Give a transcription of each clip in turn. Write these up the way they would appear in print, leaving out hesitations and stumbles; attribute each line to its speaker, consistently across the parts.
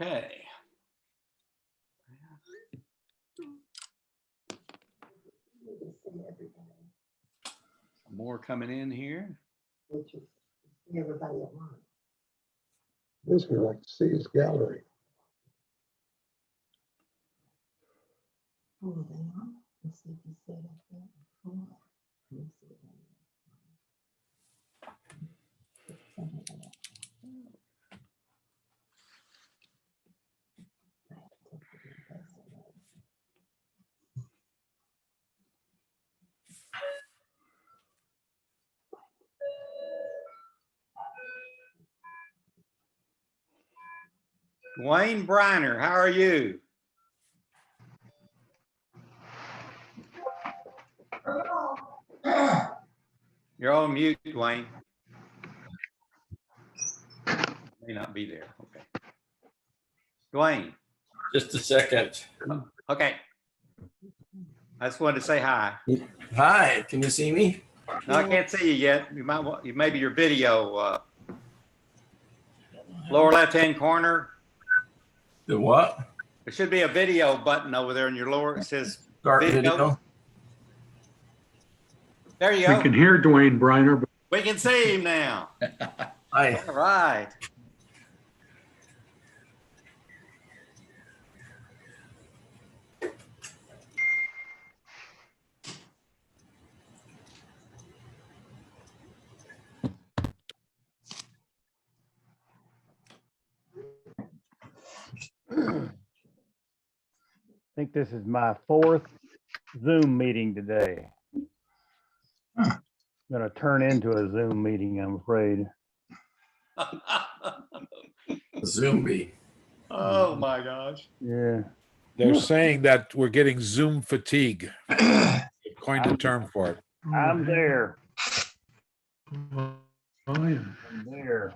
Speaker 1: Okay. More coming in here.
Speaker 2: Everybody at once.
Speaker 3: This we like to see his gallery.
Speaker 2: Who are they on? Let's see if you said up there. Hold on. Let me see it.
Speaker 1: Wayne Briner, how are you? You're on mute, Dwayne. May not be there. Okay. Dwayne.
Speaker 4: Just a second.
Speaker 1: Okay. I just wanted to say hi.
Speaker 4: Hi, can you see me?
Speaker 1: No, I can't see you yet. You might want, maybe your video, lower left-hand corner.
Speaker 4: The what?
Speaker 1: There should be a video button over there in your lower. It says
Speaker 4: Start
Speaker 1: video.
Speaker 4: video.
Speaker 1: There you
Speaker 3: We
Speaker 1: go.
Speaker 3: can hear Dwayne Briner, but
Speaker 1: We can see him now.
Speaker 4: Hi.
Speaker 1: All right.
Speaker 5: I think this is my 4th Zoom meeting today. Going to turn into a Zoom meeting, I'm afraid.
Speaker 4: Zombie.
Speaker 1: Oh my gosh.
Speaker 5: Yeah.
Speaker 6: They're saying that we're getting Zoom fatigue. They coined a term for it.
Speaker 5: I'm there.
Speaker 3: oh, yeah.
Speaker 5: I'm there.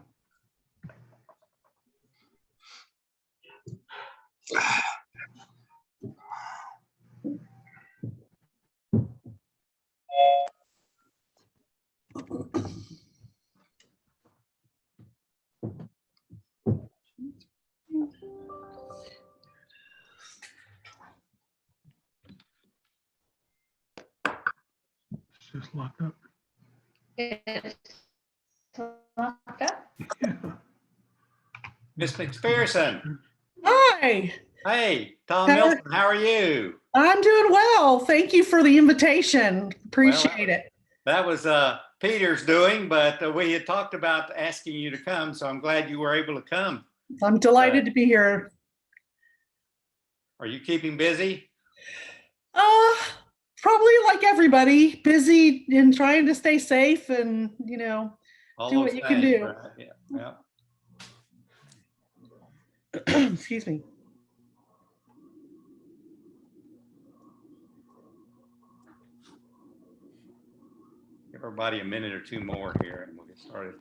Speaker 3: It's just locked up.
Speaker 7: It's locked up.
Speaker 3: Yeah.
Speaker 1: Miss McPherson.
Speaker 8: Hi,
Speaker 1: Hey, Tom
Speaker 8: How are-
Speaker 1: Milton, how are you?
Speaker 8: I'm doing well. Thank you for the invitation. Appreciate it.
Speaker 1: That was Peter's doing, but we had talked about asking you to come, so I'm glad you were able to come.
Speaker 8: I'm delighted to be here.
Speaker 1: Are you keeping busy?
Speaker 8: Probably like everybody, busy and trying to stay safe and,
Speaker 1: All
Speaker 8: Do what
Speaker 1: those
Speaker 8: you can
Speaker 1: things,
Speaker 8: do.
Speaker 1: right? Yeah.
Speaker 8: excuse me.
Speaker 1: Give everybody a minute or two more here and we'll get started.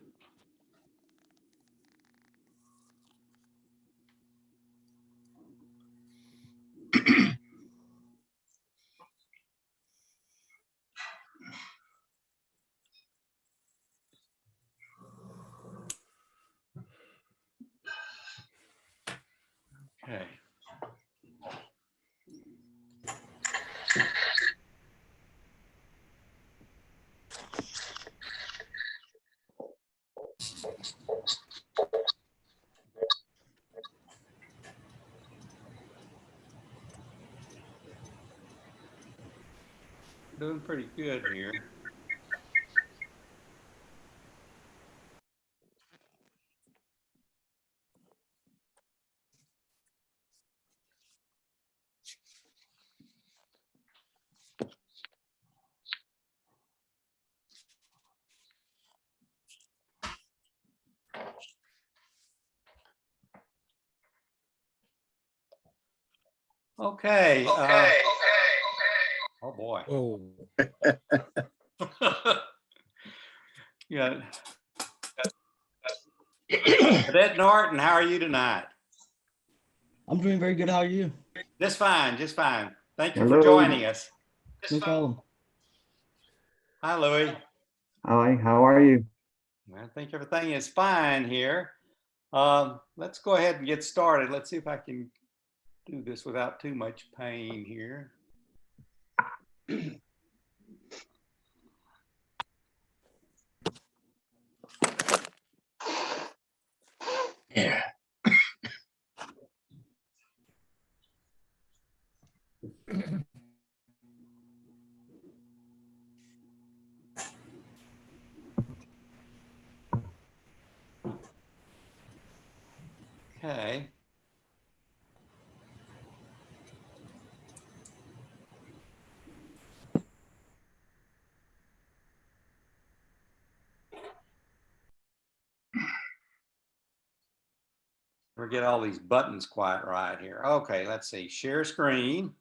Speaker 1: Okay. Doing pretty good here. Okay. Oh boy.
Speaker 6: Oh,
Speaker 1: Yeah. Cadet Norton, how are you tonight?
Speaker 9: I'm doing very good. How are you?
Speaker 1: Just fine, just fine. Thank you for
Speaker 9: Hello.
Speaker 1: joining us.
Speaker 9: No problem.
Speaker 1: Hi, Louis.
Speaker 9: Hi, how are you?
Speaker 1: I think everything is fine here. Let's go ahead and get started. Let's see if I can do this without too much pain here.
Speaker 4: Yeah.
Speaker 1: Okay. We'll get all these buttons quite right here. Okay, let's see. Share screen.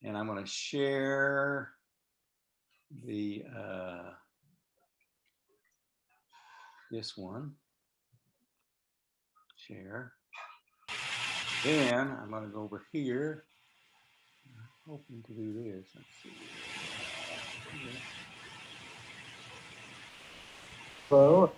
Speaker 1: And I'm going to share the this one. Share. Then I'm going to go over here. I'm hoping to do this. Let's see. Here.
Speaker 3: So,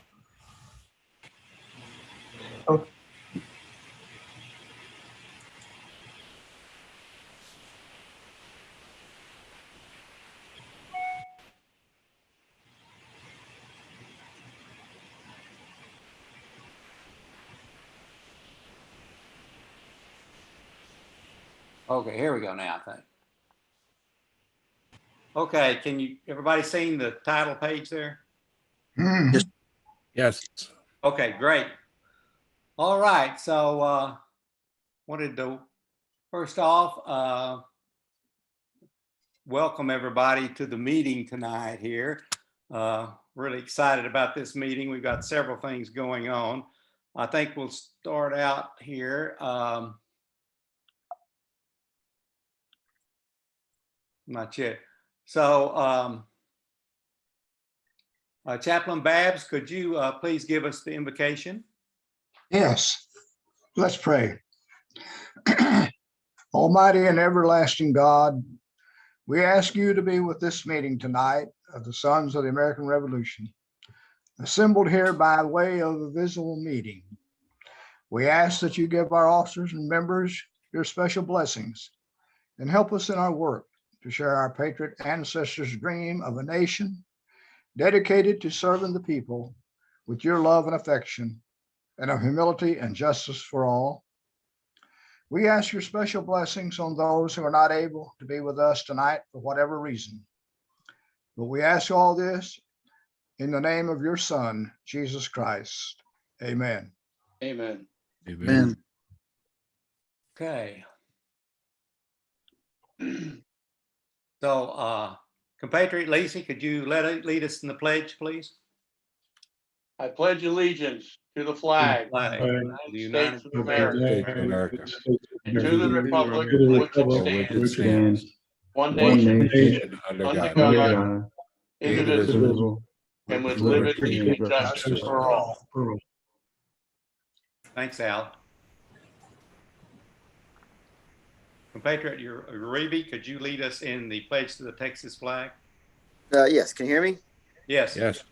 Speaker 1: Okay, here we go now, I think. Okay, can you, everybody seen the title page there?
Speaker 6: Yes.
Speaker 1: Okay, great. All right, so wanted to first off welcome everybody to the meeting tonight here. Really excited about this meeting. We've got several things going on. I think we'll start out here. Not yet. So Chaplain Babs, could you please give us the invocation?
Speaker 3: yes, let's pray. Almighty and everlasting God, we ask you to be with this meeting tonight of the Sons of the American Revolution, assembled here by way of a visible meeting. We ask that you give our officers and members your special blessings and help us in our work to share our patriot ancestors' dream of a nation dedicated to serving the people with your love and affection and of humility and justice for all. We ask your special blessings on those who are not able to be with us tonight for whatever reason. But we ask all this in the name of your Son, Jesus Christ. Amen.
Speaker 10: Amen.
Speaker 6: Amen.
Speaker 1: Okay. So compatriot Lacey, could you lead us in the pledge, please?
Speaker 10: I pledge allegiance to the flag
Speaker 1: Flag.
Speaker 10: of the United States of America
Speaker 6: States of America.
Speaker 10: and to the republic
Speaker 3: To the
Speaker 10: for which
Speaker 3: republic
Speaker 10: it
Speaker 6: Which
Speaker 10: stands,
Speaker 6: stands
Speaker 10: one
Speaker 3: one
Speaker 10: nation,
Speaker 3: nation,
Speaker 6: under
Speaker 10: under
Speaker 6: God,
Speaker 10: God, indivisible,
Speaker 6: indivisible,
Speaker 10: and with
Speaker 6: with
Speaker 10: liberty
Speaker 6: liberty
Speaker 10: and justice for all.
Speaker 1: Thanks, Al. Compatriot Uribe, could you lead us in the pledge to the Texas flag?
Speaker 11: Yes, can you hear me?
Speaker 1: Yes.
Speaker 6: yes.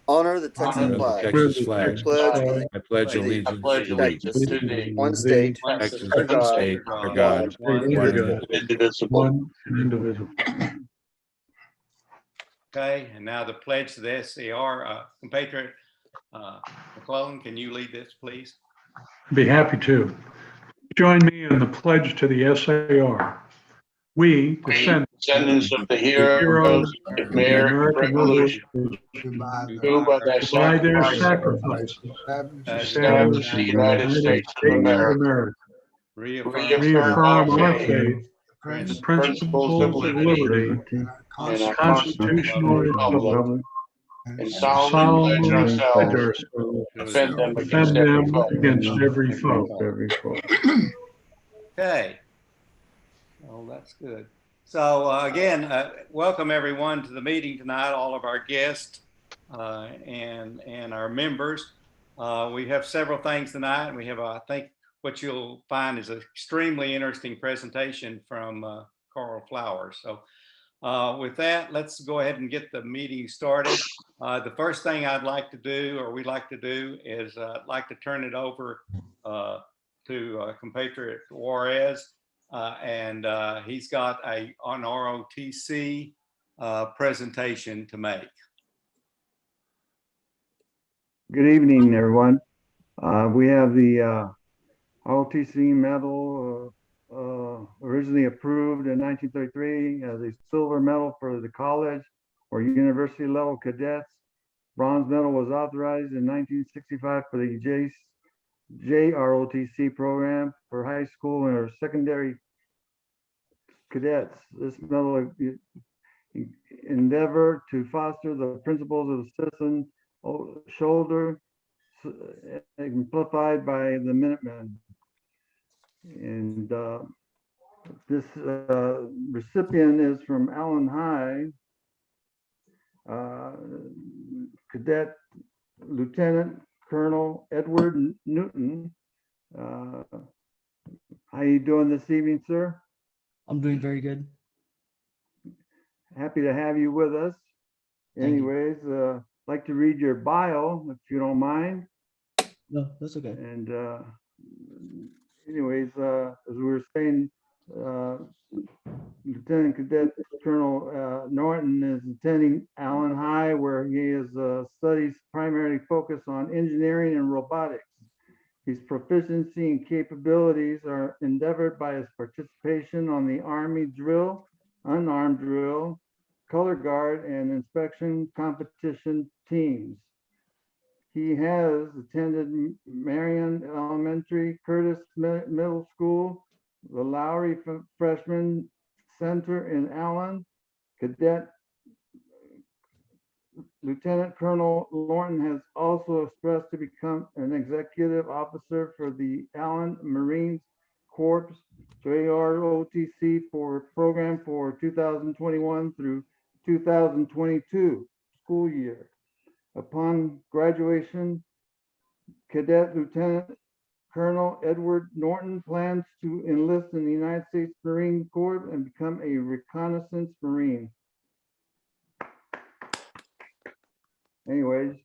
Speaker 11: Honor the Texas
Speaker 6: Honor the
Speaker 11: flag.
Speaker 6: Texas flag.
Speaker 11: Pledge
Speaker 6: I pledge
Speaker 11: to
Speaker 6: allegiance
Speaker 10: I pledge
Speaker 6: to
Speaker 10: allegiance
Speaker 6: thee,
Speaker 10: to thee,
Speaker 11: one state,
Speaker 6: Texas
Speaker 11: under God,
Speaker 6: state, under God,
Speaker 1: one
Speaker 10: indivisible.
Speaker 3: indivisible.
Speaker 1: Okay, and now the pledge to the SAR. Compatriot McClellan, can you lead this, please?
Speaker 12: Be happy to. Join me in the pledge to the SAR. We,
Speaker 10: Descendants of the heroes of the American Revolution, who by their sacrifices established the United States of America,
Speaker 1: Reaffirm
Speaker 12: our faith,
Speaker 1: Prince-
Speaker 12: the principles of liberty,
Speaker 10: and our
Speaker 12: constitutional republic,
Speaker 10: and solemnly pledge ourselves to defend them against every foe.
Speaker 1: Okay. Oh, that's good. So again, welcome everyone to the meeting tonight, all of our guests and our members. We have several things tonight, and we have, I think, what you'll find is an extremely interesting presentation from Carl Flowers. So With that, let's go ahead and get the meeting started. The first thing I'd like to do, or we'd like to do, is I'd like to turn it over to compatriot Juarez, and he's got an R.O.T.C presentation to make.
Speaker 13: Good evening, everyone. We have the R.O.T.C medal originally approved in 1933 as a silver medal for the college or university level cadets. Bronze medal was authorized in 1965 for the JROTC program for high school or secondary cadets. This medal endeavor to foster the principles of citizen shoulder exemplified by the Minutemen. And this recipient is from Allen High, Cadet Lieutenant Colonel Edward Newton. How you doing this evening, sir?
Speaker 9: I'm doing very good.
Speaker 13: Happy to have you with us. Anyways, like to read your bio, if you don't mind.
Speaker 9: No, that's okay.
Speaker 13: And anyways, as we were saying, Lieutenant Cadet Colonel Norton is attending Allen High, where he is studies primarily focused on engineering and robotics. His proficiency and capabilities are endeavored by his participation on the Army drill, unarmed drill, color guard, and inspection competition teams. He has attended Marion Elementary, Curtis Middle School, the Lowry Freshman Center in Allen. Cadet Lieutenant Colonel Norton has also expressed to become an executive officer for the Allen Marine Corps JROTC for program for 2021 through 2022 school year. Upon graduation, Cadet Lieutenant Colonel Edward Norton plans to enlist in the United States Marine Corps and become a reconnaissance Marine. Anyways,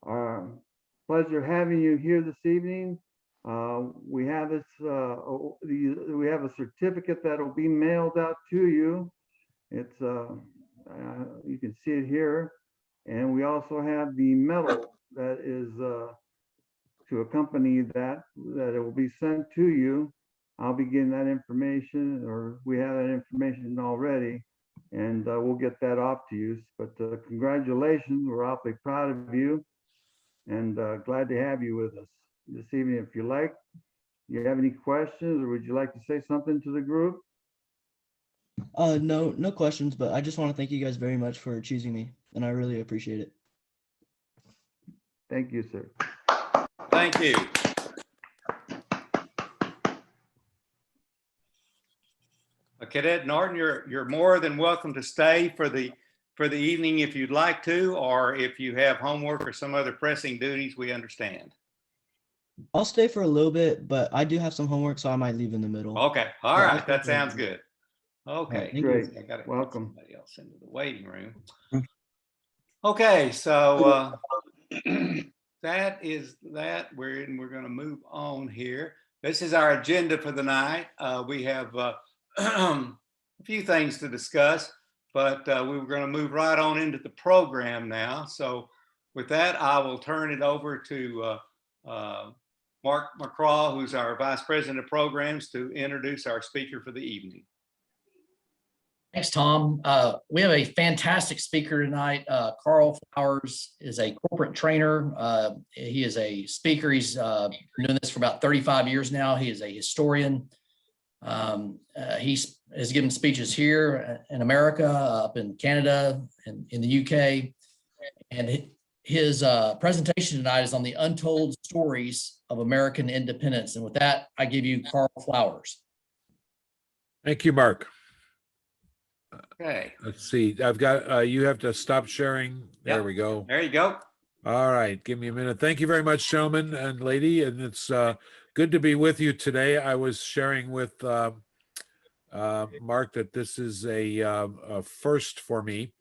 Speaker 13: pleasure having you here this evening. We have this. We have a certificate that will be mailed out to you. It's you can see it here, and we also have the medal that is to accompany that. That it will be sent to you. I'll be getting that information, or we have that information already, and we'll get that off to you. But congratulations, we're awfully proud of you, and glad to have you with us this evening. If you like, you have any questions, or would you like to say something to the group?
Speaker 9: No questions, but I just want to thank you guys very much for choosing me, and I really appreciate it.
Speaker 13: Thank you, sir.
Speaker 1: Thank you. Cadet Norton, you're more than welcome to stay for the evening if you'd like to, or if you have homework or some other pressing duties, we understand.
Speaker 9: I'll stay for a little bit, but I do have some homework, so I might leave in the middle.
Speaker 1: Okay, all
Speaker 9: Yeah,
Speaker 1: right, that sounds good. Okay,
Speaker 9: Right,
Speaker 13: great.
Speaker 1: I gotta get
Speaker 13: Welcome.
Speaker 1: somebody else into the waiting room. Okay, so that is that. We're going to move on here. This is our agenda for the night. We have a few things to discuss, but we were going to move right on into the program now. So with that, I will turn it over to Mark McCraw, who's our Vice President of Programs, to introduce our speaker for the evening.
Speaker 14: Thanks, Tom. We have a fantastic speaker tonight. Carl Flowers is a corporate trainer. He is a speaker. He's been doing this for about 35 years now. He is a historian. He has given speeches here in America, up in Canada, and in the UK. And his presentation tonight is on the untold stories of American independence. And with that, I give you Carl Flowers.
Speaker 6: Thank you, Mark.
Speaker 1: Okay.
Speaker 6: Let's see. I've got, you have to stop sharing. There
Speaker 1: Yep.
Speaker 6: we go.
Speaker 1: There you go.
Speaker 6: All right. Give me a minute. Thank you very much, gentlemen and lady. And it's good to be with you today. I was sharing with mark that this is a first for me.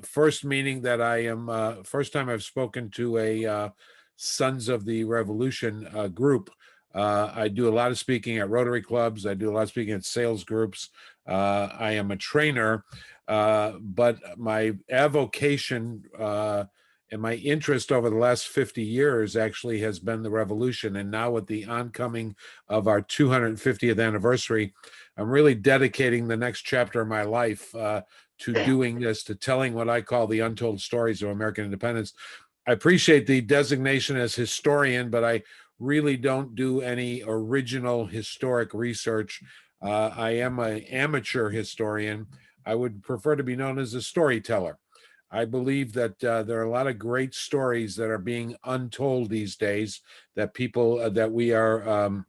Speaker 6: First meaning that I am, first time I've spoken to a Sons of the Revolution group. I do a lot of speaking at Rotary clubs. I do a lot of speaking at sales groups. I am a trainer, but my avocation and my interest over the last 50 years actually has been the revolution. And now with the oncoming of our 250th anniversary, I'm really dedicating the next chapter of my life to doing this, to telling what I call the untold stories of American independence. I appreciate the designation as historian, but I really don't do any original historic research. I am an amateur historian. I would prefer to be known as a storyteller. I believe that there are a lot of great stories that are being untold these days, that people, that we are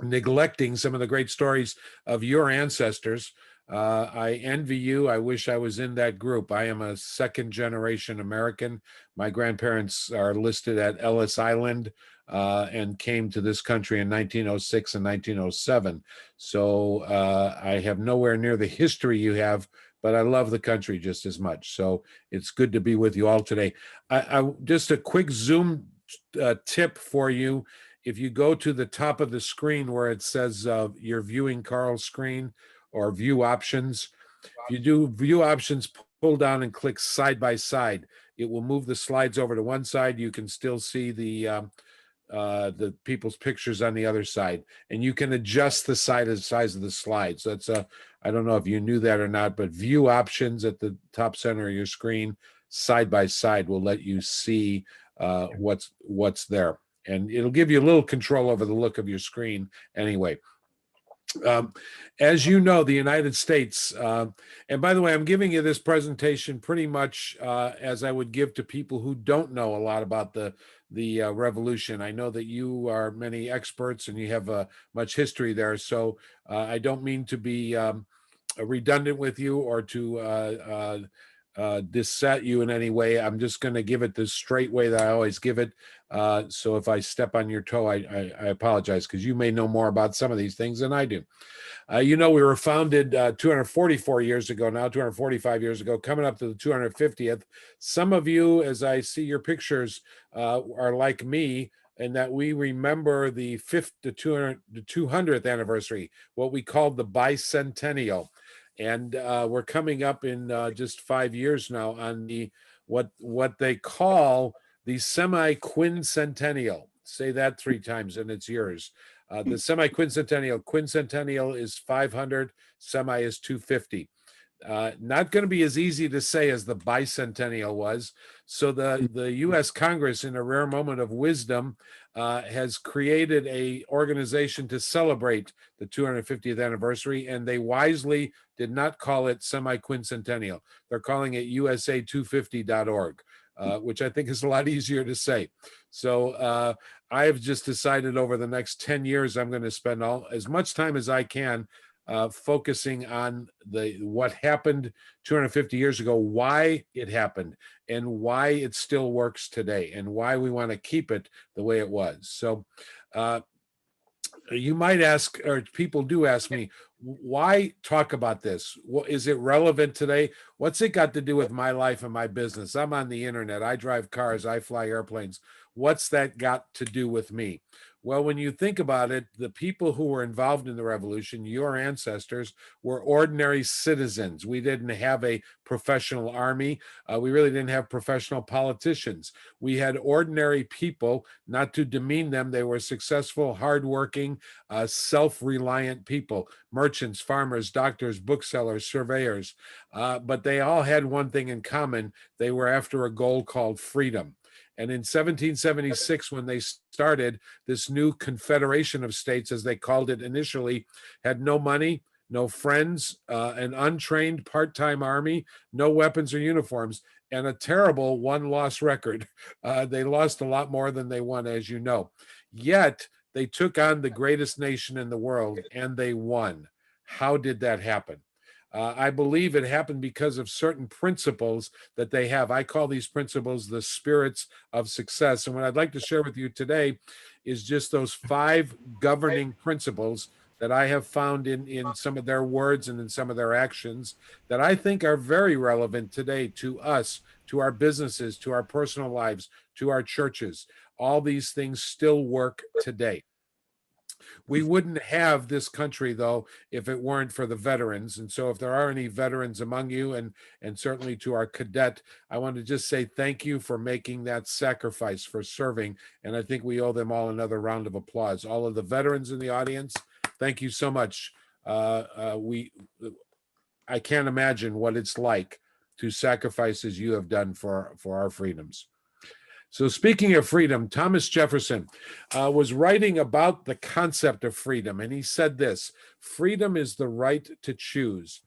Speaker 6: neglecting some of the great stories of your ancestors. I envy you. I wish I was in that group. I am a second generation American. My grandparents are listed at Ellis Island and came to this country in 1906 and 1907. So I have nowhere near the history you have, but I love the country just as much. So it's good to be with you all today. I just a quick Zoom tip for you. If you go to the top of the screen where it says you're viewing Carl's screen or view options, if you do view options, pull down and click side by side. It will move the slides over to one side. You can still see the people's pictures on the other side, and you can adjust the size of the slides. That's I don't know if you knew that or not, but view options at the top center of your screen, side by side, will let you see what's there. And it'll give you a little control over the look of your screen anyway. As you know, the United States, and by the way, I'm giving you this presentation pretty much as I would give to people who don't know a lot about the revolution. I know that you are many experts and you have much history there, so I don't mean to be redundant with you or to disset you in any way. I'm just going to give it the straight way that I always give it. So if I step on your toe, I apologize, because you may know more about some of these things than I do. You know, we were founded 244 years ago, now 245 years ago, coming up to the 250th. Some of you, as I see your pictures, are like me, in that we remember the 200th anniversary, what we called the bicentennial. And we're coming up in just 5 years now on the what they call the semi-quincentennial. Say that 3 times and it's yours. The semi-quincentennial. Quincentennial is 500. Semi is 250. Not going to be as easy to say as the bicentennial was. So the U.S. Congress, in a rare moment of wisdom, has created a organization to celebrate the 250th anniversary, and they wisely did not call it semi-quincentennial. They're calling it USA250.org, which I think is a lot easier to say. So I've just decided over the next 10 years, I'm going to spend as much time as I can focusing on what happened 250 years ago, why it happened, and why it still works today, and why we want to keep it the way it was. So you might ask, or people do ask me, why talk about this? Is it relevant today? What's it got to do with my life and my business? I'm on the internet. I drive cars. I fly airplanes. What's that got to do with me? Well, when you think about it, the people who were involved in the revolution, your ancestors, were ordinary citizens. We didn't have a professional army. We really didn't have professional politicians. We had ordinary people, not to demean them. They were successful, hardworking, self-reliant people, merchants, farmers, doctors, booksellers, surveyors. But they all had one thing in common. They were after a goal called freedom. And in 1776, when they started, this new confederation of states, as they called it initially, had no money, no friends, an untrained part-time army, no weapons or uniforms, and a terrible one-loss record. They lost a lot more than they won, as you know. Yet, they took on the greatest nation in the world, and they won. How did that happen? I believe it happened because of certain principles that they have. I call these principles the spirits of success. And what I'd like to share with you today is just those 5 governing principles that I have found in some of their words and in some of their actions that I think are very relevant today to us, to our businesses, to our personal lives, to our churches. All these things still work today. We wouldn't have this country, though, if it weren't for the veterans. And so if there are any veterans among you, and certainly to our cadet, I want to just say thank you for making that sacrifice, for serving. And I think we owe them all another round of applause. All of the veterans in the audience, thank you so much. I can't imagine what it's like to sacrifice as you have done for our freedoms. So speaking of freedom, Thomas Jefferson was writing about the concept of freedom, and he said this: freedom is the right to choose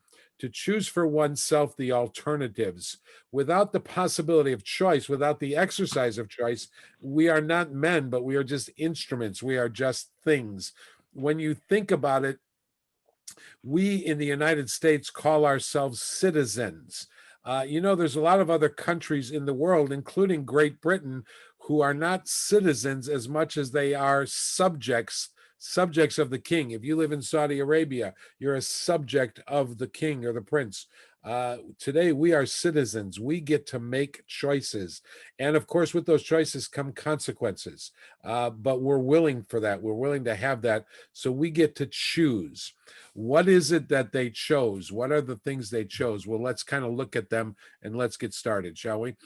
Speaker 6: for oneself the alternatives. Without the possibility of choice, without the exercise of choice, we are not men, but we are just instruments. We are just things. When you think about it, we in the United States call ourselves citizens. There's a lot of other countries in the world, including Great Britain, who are not citizens as much as they are subjects of the king. If you live in Saudi Arabia, you're a subject of the king or the prince. Today, we are citizens. We get to make choices. And of course, with those choices come consequences. But we're willing for that. We're willing to have that. So we get to choose. What is it that they chose? What are the things they chose? Well, let's kind of look at them and let's get started, shall we?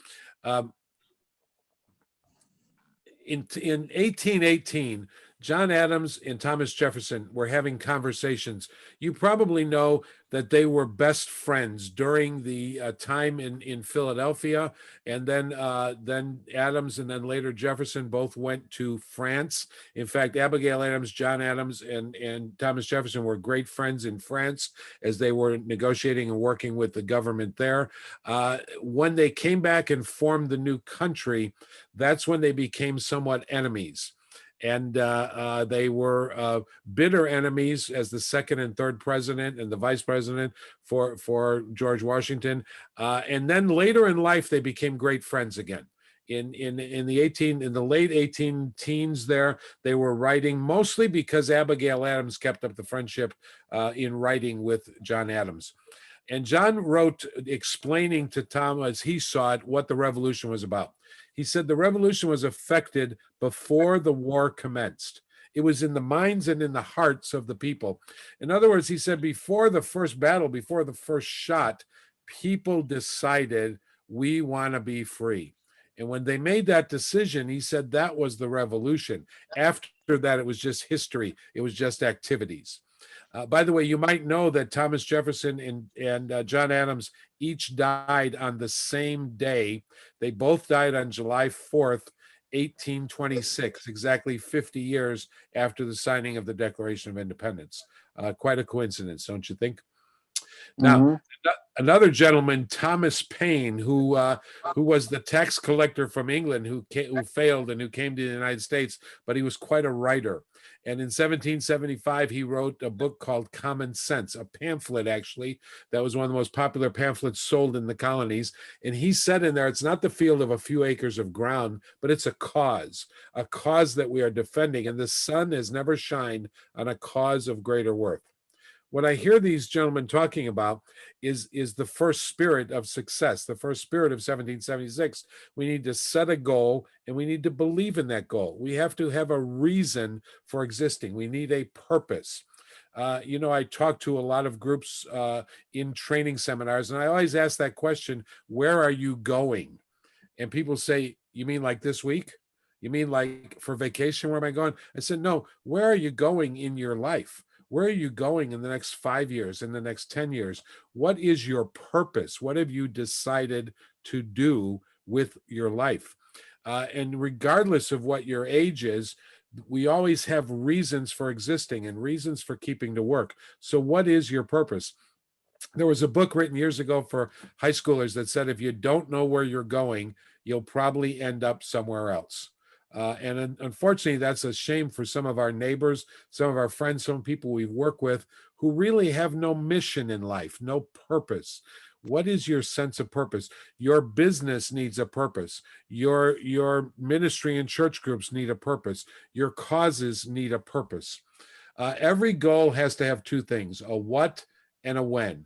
Speaker 6: In 1818, John Adams and Thomas Jefferson were having conversations. You probably know that they were best friends during the time in Philadelphia, and then Adams and then later Jefferson both went to France. In fact, Abigail Adams, John Adams, and Thomas Jefferson were great friends in France as they were negotiating and working with the government there. When they came back and formed the new country, that's when they became somewhat enemies. And they were bitter enemies as the second and third president and the vice president for George Washington. And then later in life, they became great friends again. In the late 18 teens there, they were writing mostly because Abigail Adams kept up the friendship in writing with John Adams. And John wrote explaining to Tom, as he saw it, what the revolution was about. He said the revolution was effected before the war commenced. It was in the minds and in the hearts of the people. In other words, he said before the first battle, before the first shot, people decided we want to be free. And when they made that decision, he said that was the revolution. After that, it was just history. It was just activities. By the way, you might know that Thomas Jefferson and John Adams each died on the same day. They both died on July 4th, 1826, exactly 50 years after the signing of the Declaration of Independence. Quite a coincidence, don't you think? Now, another gentleman, Thomas Paine, who was the tax collector from England, who failed and who came to the United States, but he was quite a writer. And in 1775, he wrote a book called Common Sense, a pamphlet, actually, that was one of the most popular pamphlets sold in the colonies. And he said in there, it's not the field of a few acres of ground, but it's a cause that we are defending. And the sun has never shined on a cause of greater worth. What I hear these gentlemen talking about is the first spirit of success, the first spirit of 1776. We need to set a goal and we need to believe in that goal. We have to have a reason for existing. We need a purpose. I talk to a lot of groups in training seminars, and I always ask that question, where are you going? And people say, you mean like this week? You mean like for vacation, where am I going? I said, no, where are you going in your life? Where are you going in the next 5 years, in the next 10 years? What is your purpose? What have you decided to do with your life? And regardless of what your age is, we always have reasons for existing and reasons for keeping to work. So what is your purpose? There was a book written years ago for high schoolers that said, if you don't know where you're going, you'll probably end up somewhere else. And unfortunately, that's a shame for some of our neighbors, some of our friends, some people we work with who really have no mission in life, no purpose. What is your sense of purpose? Your business needs a purpose. Your ministry and church groups need a purpose. Your causes need a purpose. Every goal has to have two things, a what and a when.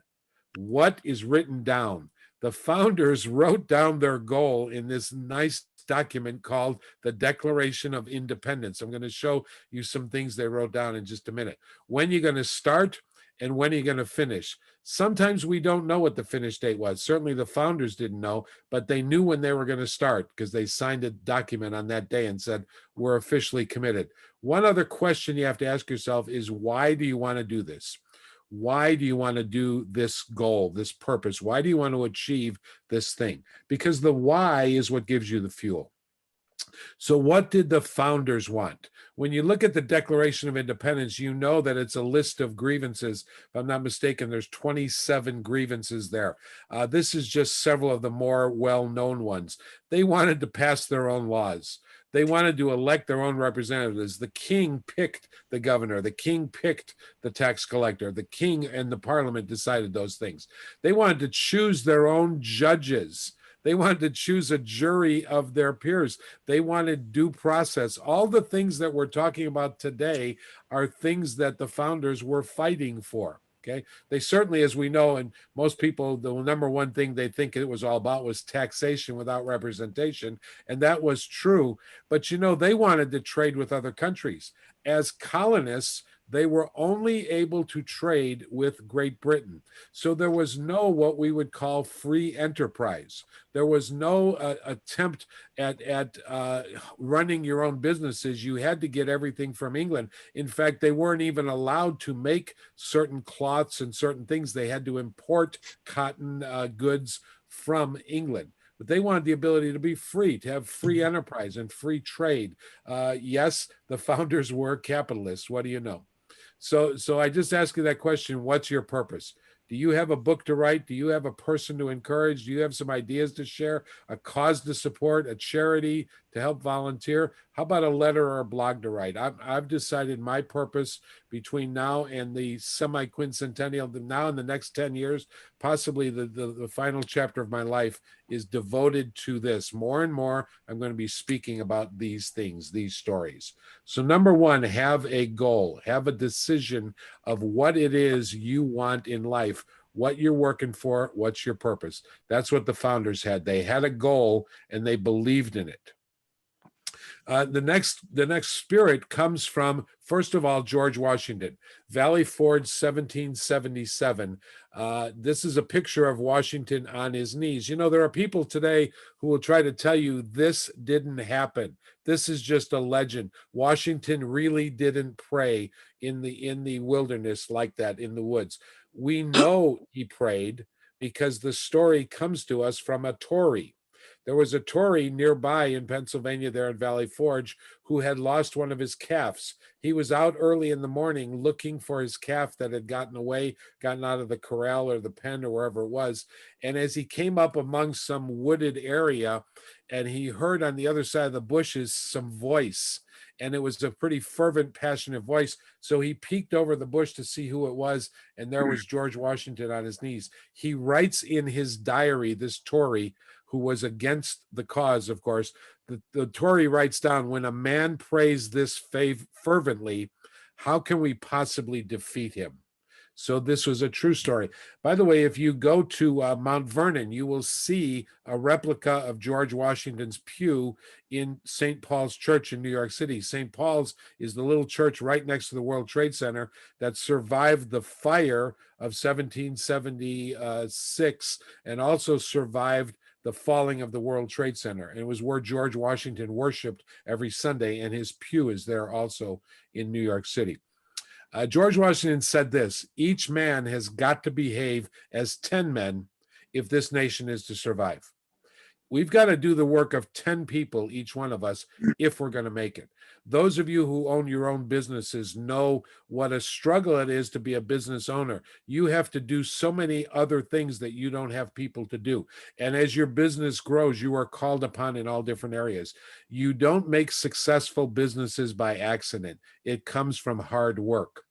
Speaker 6: What is written down? The founders wrote down their goal in this nice document called the Declaration of Independence. I'm going to show you some things they wrote down in just a minute. When you're going to start and when you're going to finish. Sometimes we don't know what the finish date was. Certainly the founders didn't know, but they knew when they were going to start because they signed a document on that day and said, we're officially committed. One other question you have to ask yourself is, why do you want to do this? Why do you want to do this goal, this purpose? Why do you want to achieve this thing? Because the why is what gives you the fuel. So what did the founders want? When you look at the Declaration of Independence, you know that it's a list of grievances. If I'm not mistaken, there's 27 grievances there. This is just several of the more well-known ones. They wanted to pass their own laws. They wanted to elect their own representatives. The king picked the governor. The king picked the tax collector. The king and the parliament decided those things. They wanted to choose their own judges. They wanted to choose a jury of their peers. They wanted due process. All the things that we're talking about today are things that the founders were fighting for. Okay, they certainly, as we know, and most people, the number one thing they think it was all about was taxation without representation, and that was true. But you know, they wanted to trade with other countries. As colonists, they were only able to trade with Great Britain. So there was no what we would call free enterprise. There was no attempt at running your own businesses. You had to get everything from England. In fact, they weren't even allowed to make certain cloths and certain things. They had to import cotton goods from England. But they wanted the ability to be free, to have free enterprise and free trade. Yes, the founders were capitalists. What do you know? So I just ask you that question, what's your purpose? Do you have a book to write? Do you have a person to encourage? Do you have some ideas to share, a cause to support, a charity to help volunteer? How about a letter or a blog to write? I've decided my purpose between now and the semi-quincentennial, now in the next 10 years, possibly the final chapter of my life is devoted to this. More and more, I'm going to be speaking about these things, these stories. So number one, have a goal, have a decision of what it is you want in life, what you're working for, what's your purpose. That's what the founders had. They had a goal and they believed in it. The next spirit comes from, first of all, George Washington, Valley Forge, 1777. This is a picture of Washington on his knees. You know, there are people today who will try to tell you this didn't happen. This is just a legend. Washington really didn't pray in the wilderness like that, in the woods. We know he prayed because the story comes to us from a Tory. There was a Tory nearby in Pennsylvania there in Valley Forge who had lost one of his calves. He was out early in the morning looking for his calf that had gotten away, gotten out of the corral or the pen or wherever it was. And as he came up among some wooded area and he heard on the other side of the bushes some voice, and it was a pretty fervent, passionate voice. So he peeked over the bush to see who it was, and there was George Washington on his knees. He writes in his diary, this Tory, who was against the cause, of course, the Tory writes down, when a man prays this fervently, how can we possibly defeat him? So this was a true story. By the way, if you go to Mount Vernon, you will see a replica of George Washington's pew in St. Paul's Church in New York City. St. Paul's is the little church right next to the World Trade Center that survived the fire of 1776 and also survived the falling of the World Trade Center. And it was where George Washington worshiped every Sunday, and his pew is there also in New York City. George Washington said this: each man has got to behave as 10 men if this nation is to survive. We've got to do the work of 10 people, each one of us, if we're going to make it. Those of you who own your own businesses know what a struggle it is to be a business owner. You have to do so many other things that you don't have people to do. And as your business grows, you are called upon in all different areas. You don't make successful businesses by accident. It comes from hard work.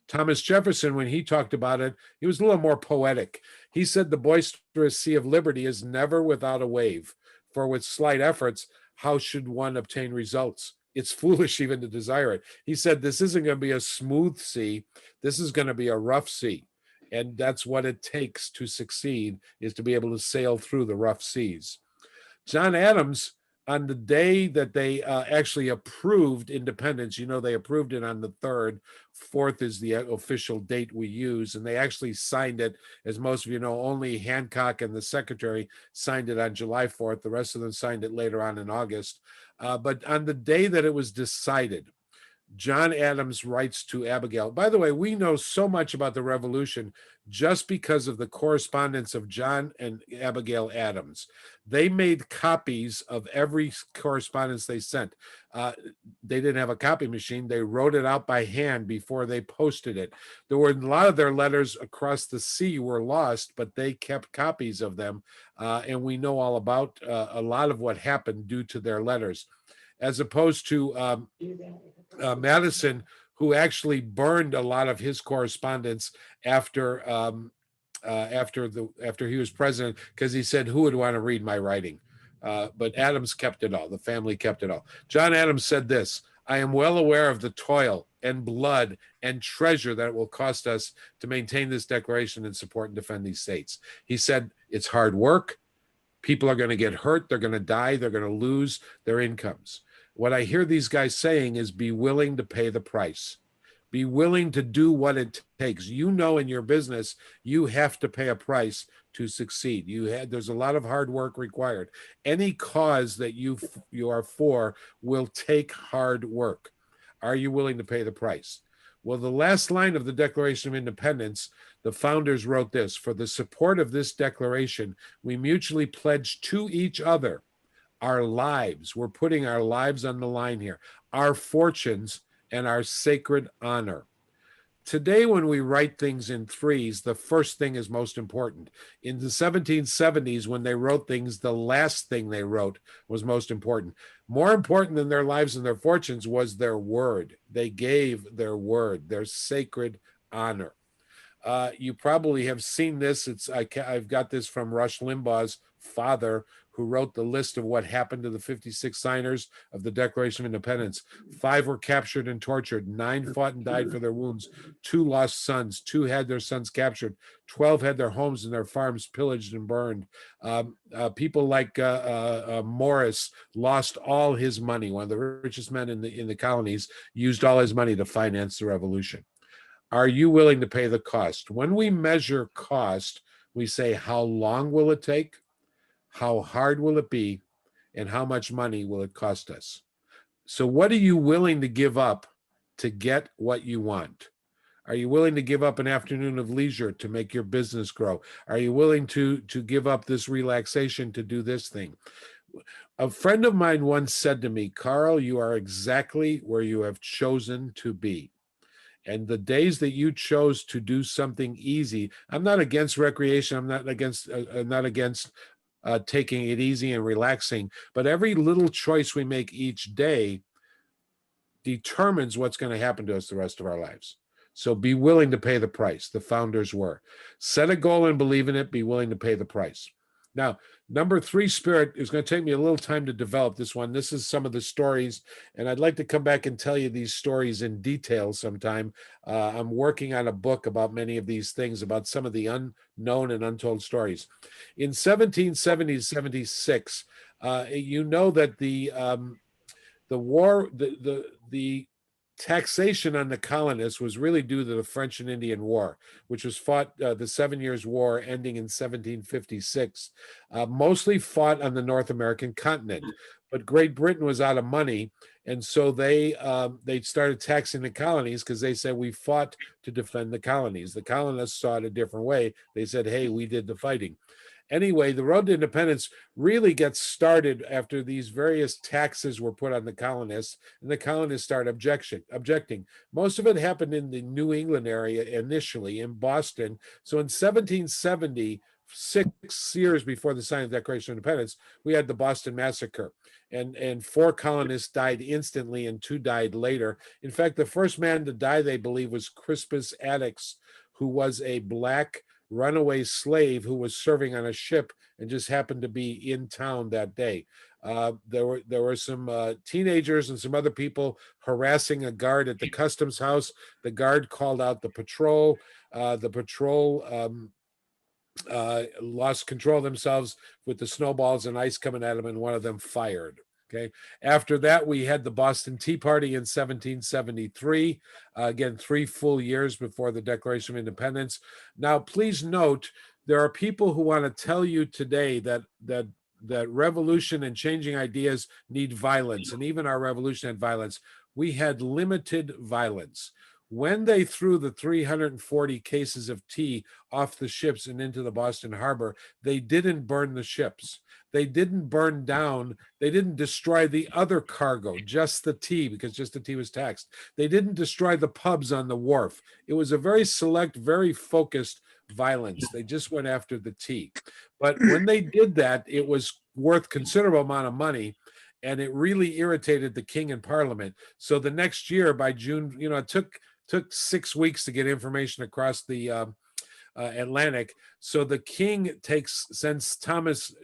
Speaker 6: Thomas Jefferson, when he talked about it, he was a little more poetic. He said the boisterous sea of liberty is never without a wave, for with slight efforts, how should one obtain results? it's foolish even to desire it. He said, this isn't going to be a smooth sea. This is going to be a rough sea. And that's what it takes to succeed, is to be able to sail through the rough seas. John Adams, on the day that they actually approved independence, they approved it on the 3rd. 4th is the official date we use, and they actually signed it. As most of you know, only Hancock and the secretary signed it on July 4th. The rest of them signed it later on in August. But on the day that it was decided, John Adams writes to Abigail. By the way, we know so much about the Revolution just because of the correspondence of John and Abigail Adams. They made copies of every correspondence they sent. They didn't have a copy machine. They wrote it out by hand before they posted it. There were a lot of their letters across the sea were lost, but they kept copies of them. And we know all about a lot of what happened due to their letters, as opposed to Madison, who actually burned a lot of his correspondence after he was president, because he said, who would want to read my writing? But Adams kept it all. The family kept it all. John Adams said this: I am well aware of the toil and blood and treasure that it will cost us to maintain this declaration and support and defend these states. He said, it's hard work. People are going to get hurt. They're going to die. They're going to lose their incomes. What I hear these guys saying is, be willing to pay the price. Be willing to do what it takes. In your business, you have to pay a price to succeed. There's a lot of hard work required. Any cause that you are for will take hard work. Are you willing to pay the price? Well, the last line of the Declaration of Independence, the founders wrote this: for the support of this declaration, we mutually pledge to each other our lives. We're putting our lives on the line here, our fortunes and our sacred honor. Today, when we write things in threes, the first thing is most important. In the 1770s, when they wrote things, the last thing they wrote was most important. More important than their lives and their fortunes was their word. They gave their word, their sacred honor. You probably have seen this. I've got this from Rush Limbaugh's father, who wrote the list of what happened to the 56 signers of the Declaration of Independence. 5 were captured and tortured. 9 fought and died for their wounds. 2 lost sons. 2 had their sons captured. 12 had their homes and their farms pillaged and burned. People like Morris lost all his money. One of the richest men in the colonies used all his money to finance the revolution. Are you willing to pay the cost? When we measure cost, we say, how long will it take? How hard will it be? And how much money will it cost us? So what are you willing to give up to get what you want? Are you willing to give up an afternoon of leisure to make your business grow? Are you willing to give up this relaxation to do this thing? A friend of mine once said to me, Carl, you are exactly where you have chosen to be. And the days that you chose to do something easy, I'm not against recreation. I'm not against taking it easy and relaxing, but every little choice we make each day determines what's going to happen to us the rest of our lives. So be willing to pay the price. The founders were. Set a goal and believe in it. Be willing to pay the price. Now, number 3 spirit is going to take me a little time to develop this one. This is some of the stories, and I'd like to come back and tell you these stories in detail sometime. I'm working on a book about many of these things, about some of the unknown and untold stories. In 1776, you know that the taxation on the colonists was really due to the French and Indian War, which was fought, the 7 Years' War ending in 1756, mostly fought on the North American continent. But Great Britain was out of money, and so they started taxing the colonies, because they said, we fought to defend the colonies. The colonists saw it a different way. They said, hey, we did the fighting. Anyway, the road to independence really gets started after these various taxes were put on the colonists, and the colonists started objecting. Most of it happened in the New England area initially, in Boston. So in 1770, 6 years before the signing of the Declaration of Independence, we had the Boston Massacre, and 4 colonists died instantly and 2 died later. In fact, the first man to die, they believe, was Crispus Attucks, who was a black runaway slave who was serving on a ship and just happened to be in town that day. There were some teenagers and some other people harassing a guard at the customs house. The guard called out the patrol. The patrol lost control of themselves with the snowballs and ice coming at them, and one of them fired. Okay. After that, we had the Boston Tea Party in 1773. Again, 3 full years before the Declaration of Independence. Now, please note, there are people who want to tell you today that revolution and changing ideas need violence, and even our revolution had violence. We had limited violence. When they threw the 340 cases of tea off the ships and into the Boston Harbor, they didn't burn the ships. They didn't burn down. They didn't destroy the other cargo, just the tea, because just the tea was taxed. They didn't destroy the pubs on the wharf. It was a very select, very focused violence. They just went after the tea. But when they did that, it was worth considerable amount of money, and it really irritated the king and parliament. So the next year, by June, it took 6 weeks to get information across the Atlantic. So the king sends Thomas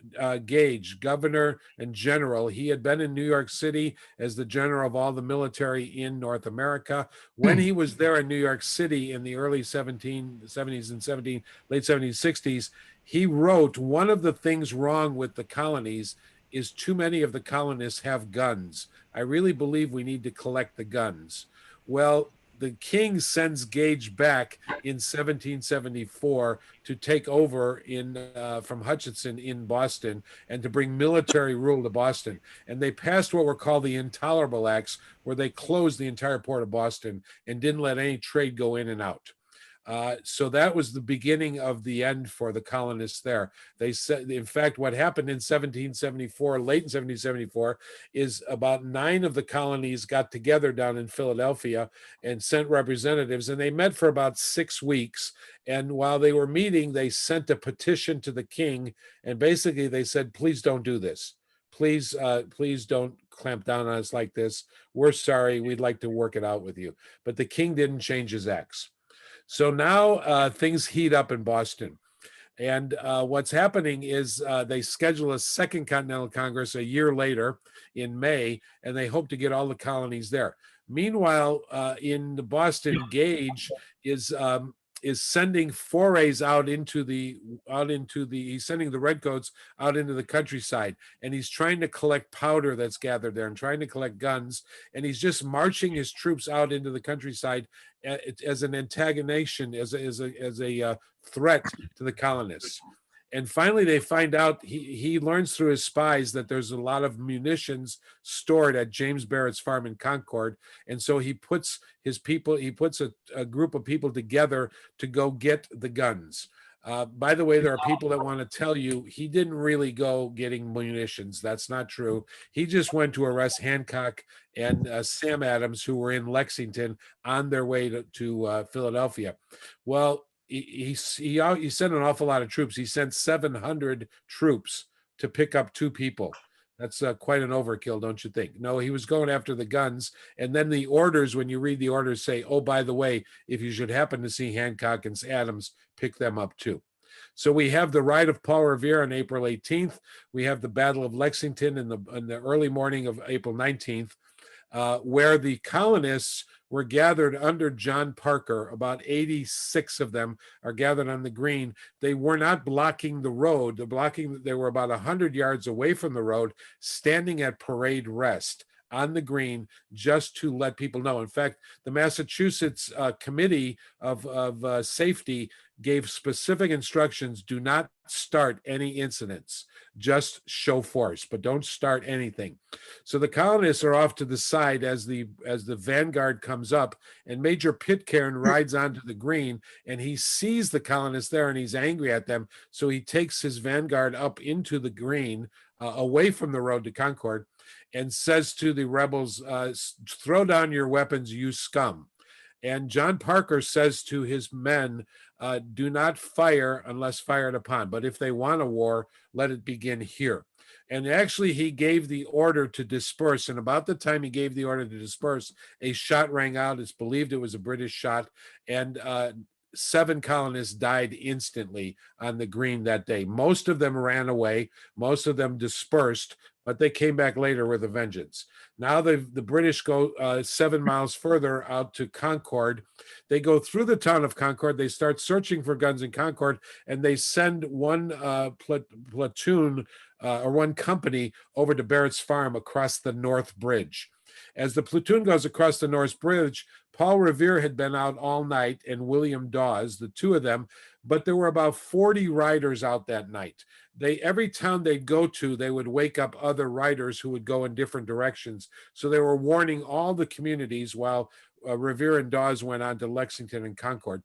Speaker 6: Gage, governor and general. He had been in New York City as the general of all the military in North America. When he was there in New York City in the early 1770s and late 1760s, he wrote, one of the things wrong with the colonies is too many of the colonists have guns. I really believe we need to collect the guns. Well, the king sends Gage back in 1774 to take over from Hutchinson in Boston and to bring military rule to Boston. And they passed what were called the Intolerable Acts, where they closed the entire port of Boston and didn't let any trade go in and out. So that was the beginning of the end for the colonists there. They said, in fact, what happened in 1774, late in 1774, is about 9 of the colonies got together down in Philadelphia and sent representatives, and they met for about 6 weeks. And while they were meeting, they sent a petition to the king, and basically they said, please don't do this. Please don't clamp down on us like this. We're sorry. We'd like to work it out with you. But the king didn't change his acts. So now things heat up in Boston. And what's happening is they schedule a second Continental Congress a year later in May, and they hope to get all the colonies there. Meanwhile, in Boston, Gage is sending forays he's sending the redcoats out into the countryside, and he's trying to collect powder that's gathered there and trying to collect guns, and he's just marching his troops out into the countryside as an antagonization, as a threat to the colonists. And finally, they find out, he learns through his spies that there's a lot of munitions stored at James Barrett's farm in Concord. And so he puts a group of people together to go get the guns. By the way, there are people that want to tell you he didn't really go getting munitions. That's not true. He just went to arrest Hancock and Sam Adams, who were in Lexington on their way to Philadelphia. Well, he sent an awful lot of troops. He sent 700 troops to pick up 2 people. That's quite an overkill, don't you think? No, he was going after the guns. And then the orders, when you read the orders, say, oh, by the way, if you should happen to see Hancock and Adams, pick them up too. So we have the Ride of Paul Revere on April 18th. We have the Battle of Lexington in the early morning of April 19th, where the colonists were gathered under John Parker. About 86 of them are gathered on the green. They were not blocking the road. They were about 100 yards away from the road, standing at parade rest on the green, just to let people know. In fact, the Massachusetts Committee of Safety gave specific instructions: do not start any incidents, just show force, but don't start anything. So the colonists are off to the side as the vanguard comes up, and Major Pitcairn rides onto the green, and he sees the colonists there, and he's angry at them. So he takes his vanguard up into the green, away from the road to Concord, and says to the rebels, throw down your weapons, you scum. And John Parker says to his men, do not fire unless fired upon, but if they want a war, let it begin here. And actually, he gave the order to disperse. And about the time he gave the order to disperse, a shot rang out. It's believed it was a British shot. And 7 colonists died instantly on the green that day. Most of them ran away. Most of them dispersed. but they came back later with a vengeance. Now the British go 7 miles further out to Concord. They go through the town of Concord. They start searching for guns in Concord, and they send one platoon or one company over to Barrett's Farm across the North Bridge. As the platoon goes across the North Bridge, Paul Revere had been out all night, and William Dawes, the two of them, but there were about 40 riders out that night. Every town they'd go to, they would wake up other riders who would go in different directions. So they were warning all the communities while Revere and Dawes went on to Lexington and Concord.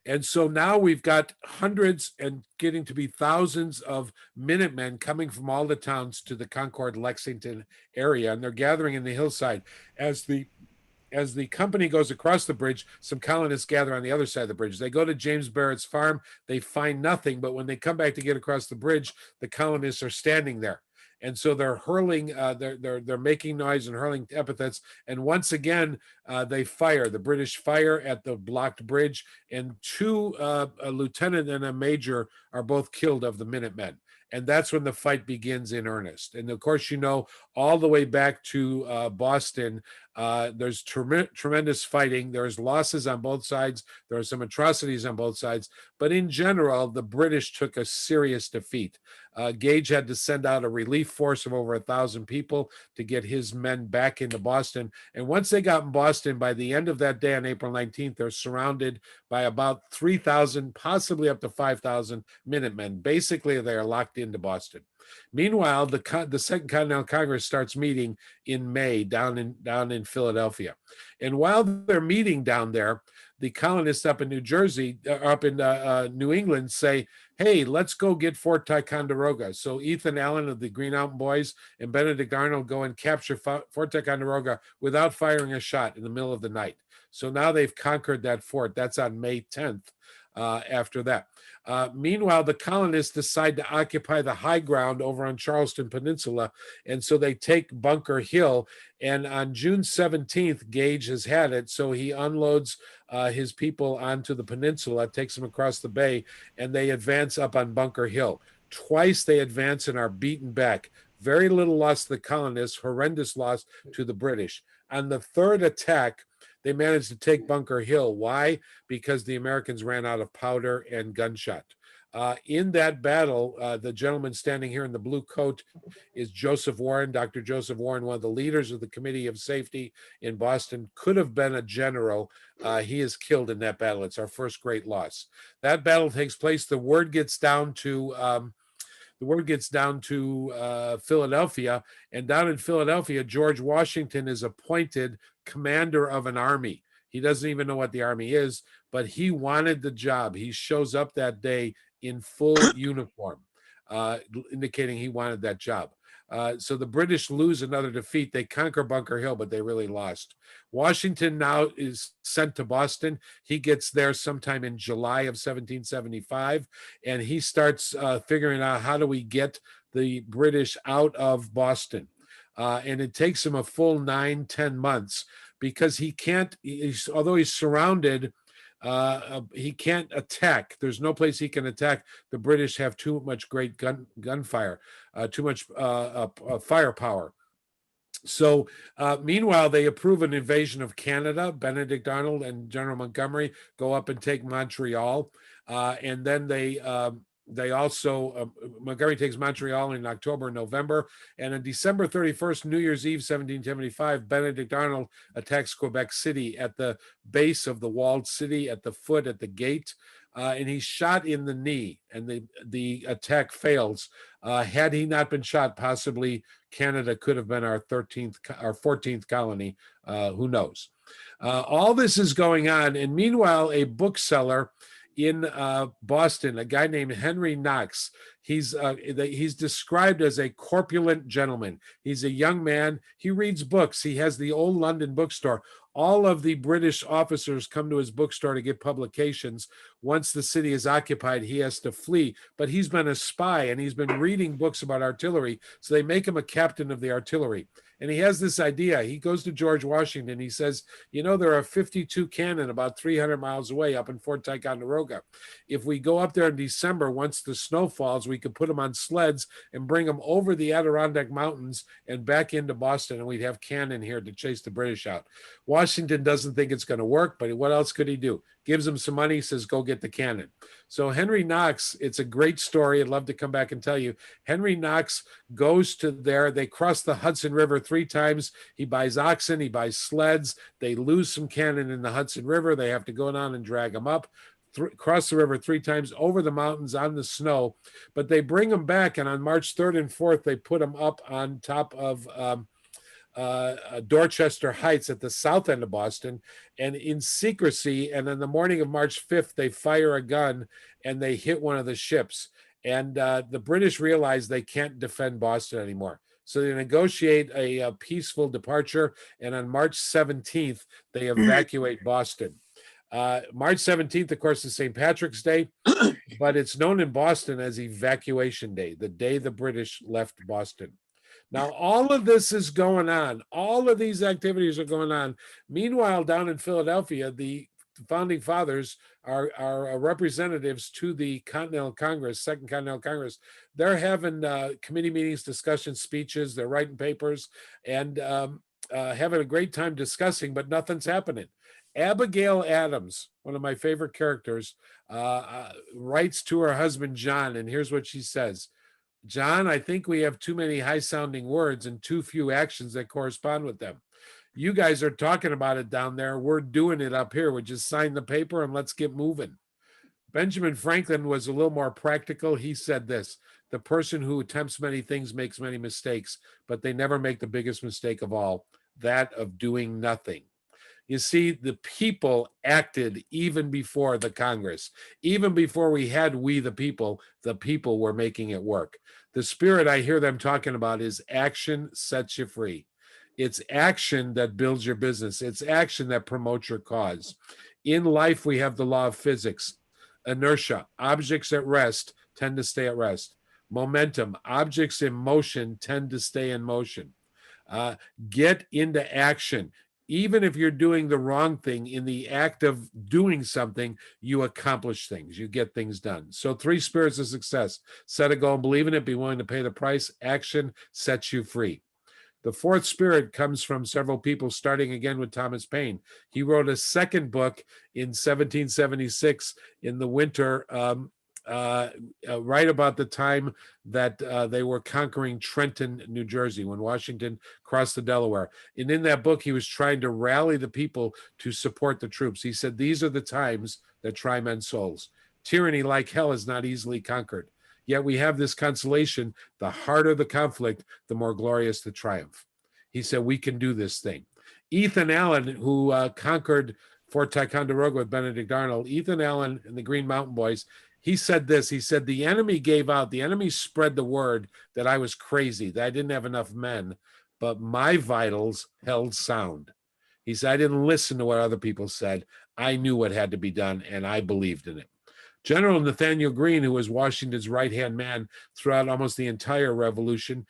Speaker 6: And so now we've got hundreds and getting to be thousands of Minutemen coming from all the towns to the Concord, Lexington area, and they're gathering in the hillside. As the company goes across the bridge, some colonists gather on the other side of the bridge. They go to James Barrett's farm. They find nothing, but when they come back to get across the bridge, the colonists are standing there. And so they're hurling, they're making noise and hurling epithets. And once again, they fire. The British fire at the blocked bridge, and a lieutenant and a major are both killed of the Minutemen. And that's when the fight begins in earnest. And of course, all the way back to Boston, there's tremendous fighting. There's losses on both sides. There are some atrocities on both sides. But in general, the British took a serious defeat. Gage had to send out a relief force of over 1,000 people to get his men back into Boston. And once they got in Boston, by the end of that day on April 19th, they're surrounded by about 3,000, possibly up to 5,000 Minutemen. Basically, they are locked into Boston. Meanwhile, the Second Continental Congress starts meeting in May down in Philadelphia. And while they're meeting down there, the colonists up in New Jersey, up in New England say, hey, let's go get Fort Ticonderoga. So Ethan Allen of the Green Mountain Boys and Benedict Arnold go and capture Fort Ticonderoga without firing a shot in the middle of the night. So now they've conquered that fort. That's on May 10th. After that. Meanwhile, the colonists decide to occupy the high ground over on Charleston Peninsula, and so they take Bunker Hill, and on June 17th, Gage has had it, so he unloads his people onto the peninsula, takes them across the bay, and they advance up on Bunker Hill. Twice they advance and are beaten back. Very little loss to the colonists, horrendous loss to the British. On the third attack, they managed to take Bunker Hill. Why? Because the Americans ran out of powder and gunshot. In that battle, the gentleman standing here in the blue coat is Joseph Warren, Dr. Joseph Warren, one of the leaders of the Committee of Safety in Boston, could have been a general. He is killed in that battle. It's our first great loss. That battle takes place. The word gets down to Philadelphia, and down in Philadelphia, George Washington is appointed commander of an army. He doesn't even know what the army is, but he wanted the job. He shows up that day in full uniform, indicating he wanted that job. So the British lose another defeat. They conquer Bunker Hill, but they really lost. Washington now is sent to Boston. He gets there sometime in July of 1775, and he starts figuring out, how do we get the British out of Boston? And it takes him a full 9-10 months, because he can't, although he's surrounded, he can't attack. There's no place he can attack. The British have too much great gunfire, too much firepower. So meanwhile, they approve an invasion of Canada. Benedict Arnold and General Montgomery go up and take Montreal. And then they also, Montgomery takes Montreal in October and November. And on December 31st, New Year's Eve, 1775, Benedict Arnold attacks Quebec City at the base of the walled city, at the foot, at the gate. And he's shot in the knee, and the attack fails. Had he not been shot, possibly Canada could have been our 14th colony. Who knows? All this is going on. And meanwhile, a bookseller in Boston, a guy named Henry Knox. He's described as a corpulent gentleman. He's a young man. He reads books. He has the old London bookstore. All of the British officers come to his bookstore to get publications. Once the city is occupied, he has to flee. But he's been a spy, and he's been reading books about artillery. So they make him a captain of the artillery. And he has this idea. He goes to George Washington. He says, there are 52 cannon about 300 miles away up in Fort Ticonderoga. If we go up there in December, once the snow falls, we we could put them on sleds and bring them over the Adirondack Mountains and back into Boston, and we'd have cannon here to chase the British out. Washington doesn't think it's going to work, but what else could he do? Gives him some money, says, go get the cannon. So Henry Knox, it's a great story. I'd love to come back and tell you. Henry Knox goes to there. They cross the Hudson River 3 times. He buys oxen. He buys sleds. They lose some cannon in the Hudson River. They have to go down and drag them up, cross the river 3 times, over the mountains on the snow. But they bring them back, and on March 3rd and 4th, they put them up on top of Dorchester Heights at the south end of Boston, and in secrecy. And on the morning of March 5th, they fire a gun and they hit one of the ships. And the British realize they can't defend Boston anymore. So they negotiate a peaceful departure. And on March 17th, they evacuate Boston. March 17th, of course, is St. Patrick's Day, but it's known in Boston as Evacuation Day, the day the British left Boston. Now, all of this is going on. All of these activities are going on. Meanwhile, down in Philadelphia, the founding fathers are representatives to the Continental Congress, Second Continental Congress. They're having committee meetings, discussions, speeches. They're writing papers and having a great time discussing, but nothing's happening. Abigail Adams, one of my favorite characters, writes to her husband, John, and here's what she says. John, I think we have too many high-sounding words and too few actions that correspond with them. You guys are talking about it down there. We're doing it up here. We just sign the paper and let's get moving. Benjamin Franklin was a little more practical. He said this: the person who attempts many things makes many mistakes, but they never make the biggest mistake of all, that of doing nothing. You see, the people acted even before the Congress. Even before we had we the people were making it work. The spirit I hear them talking about is action sets you free. It's action that builds your business. It's action that promotes your cause. In life, we have the law of physics. Inertia, objects at rest tend to stay at rest. Momentum, objects in motion tend to stay in motion. Get into action. Even if you're doing the wrong thing, in the act of doing something, you accomplish things, you get things done. So 3 spirits of success: set a goal, believe in it, be willing to pay the price. Action sets you free. The 4th spirit comes from several people, starting again with Thomas Paine. He wrote a 2nd book in 1776 in the winter, right about the time that they were conquering Trenton, New Jersey, when Washington crossed the Delaware. And in that book, he was trying to rally the people to support the troops. He said, these are the times that try men's souls. Tyranny, like hell, is not easily conquered. Yet we have this consolation: the harder the conflict, the more glorious the triumph. He said, we can do this thing. Ethan Allen, who conquered Fort Ticonderoga with Benedict Arnold, Ethan Allen and the Green Mountain Boys, he said this. He said, the enemy gave out. The enemy spread the word that I was crazy, that I didn't have enough men, but my vitals held sound. He said, I didn't listen to what other people said. I knew what had to be done, and I believed in it. General Nathaniel Greene, who was Washington's right-hand man throughout almost the entire Revolution,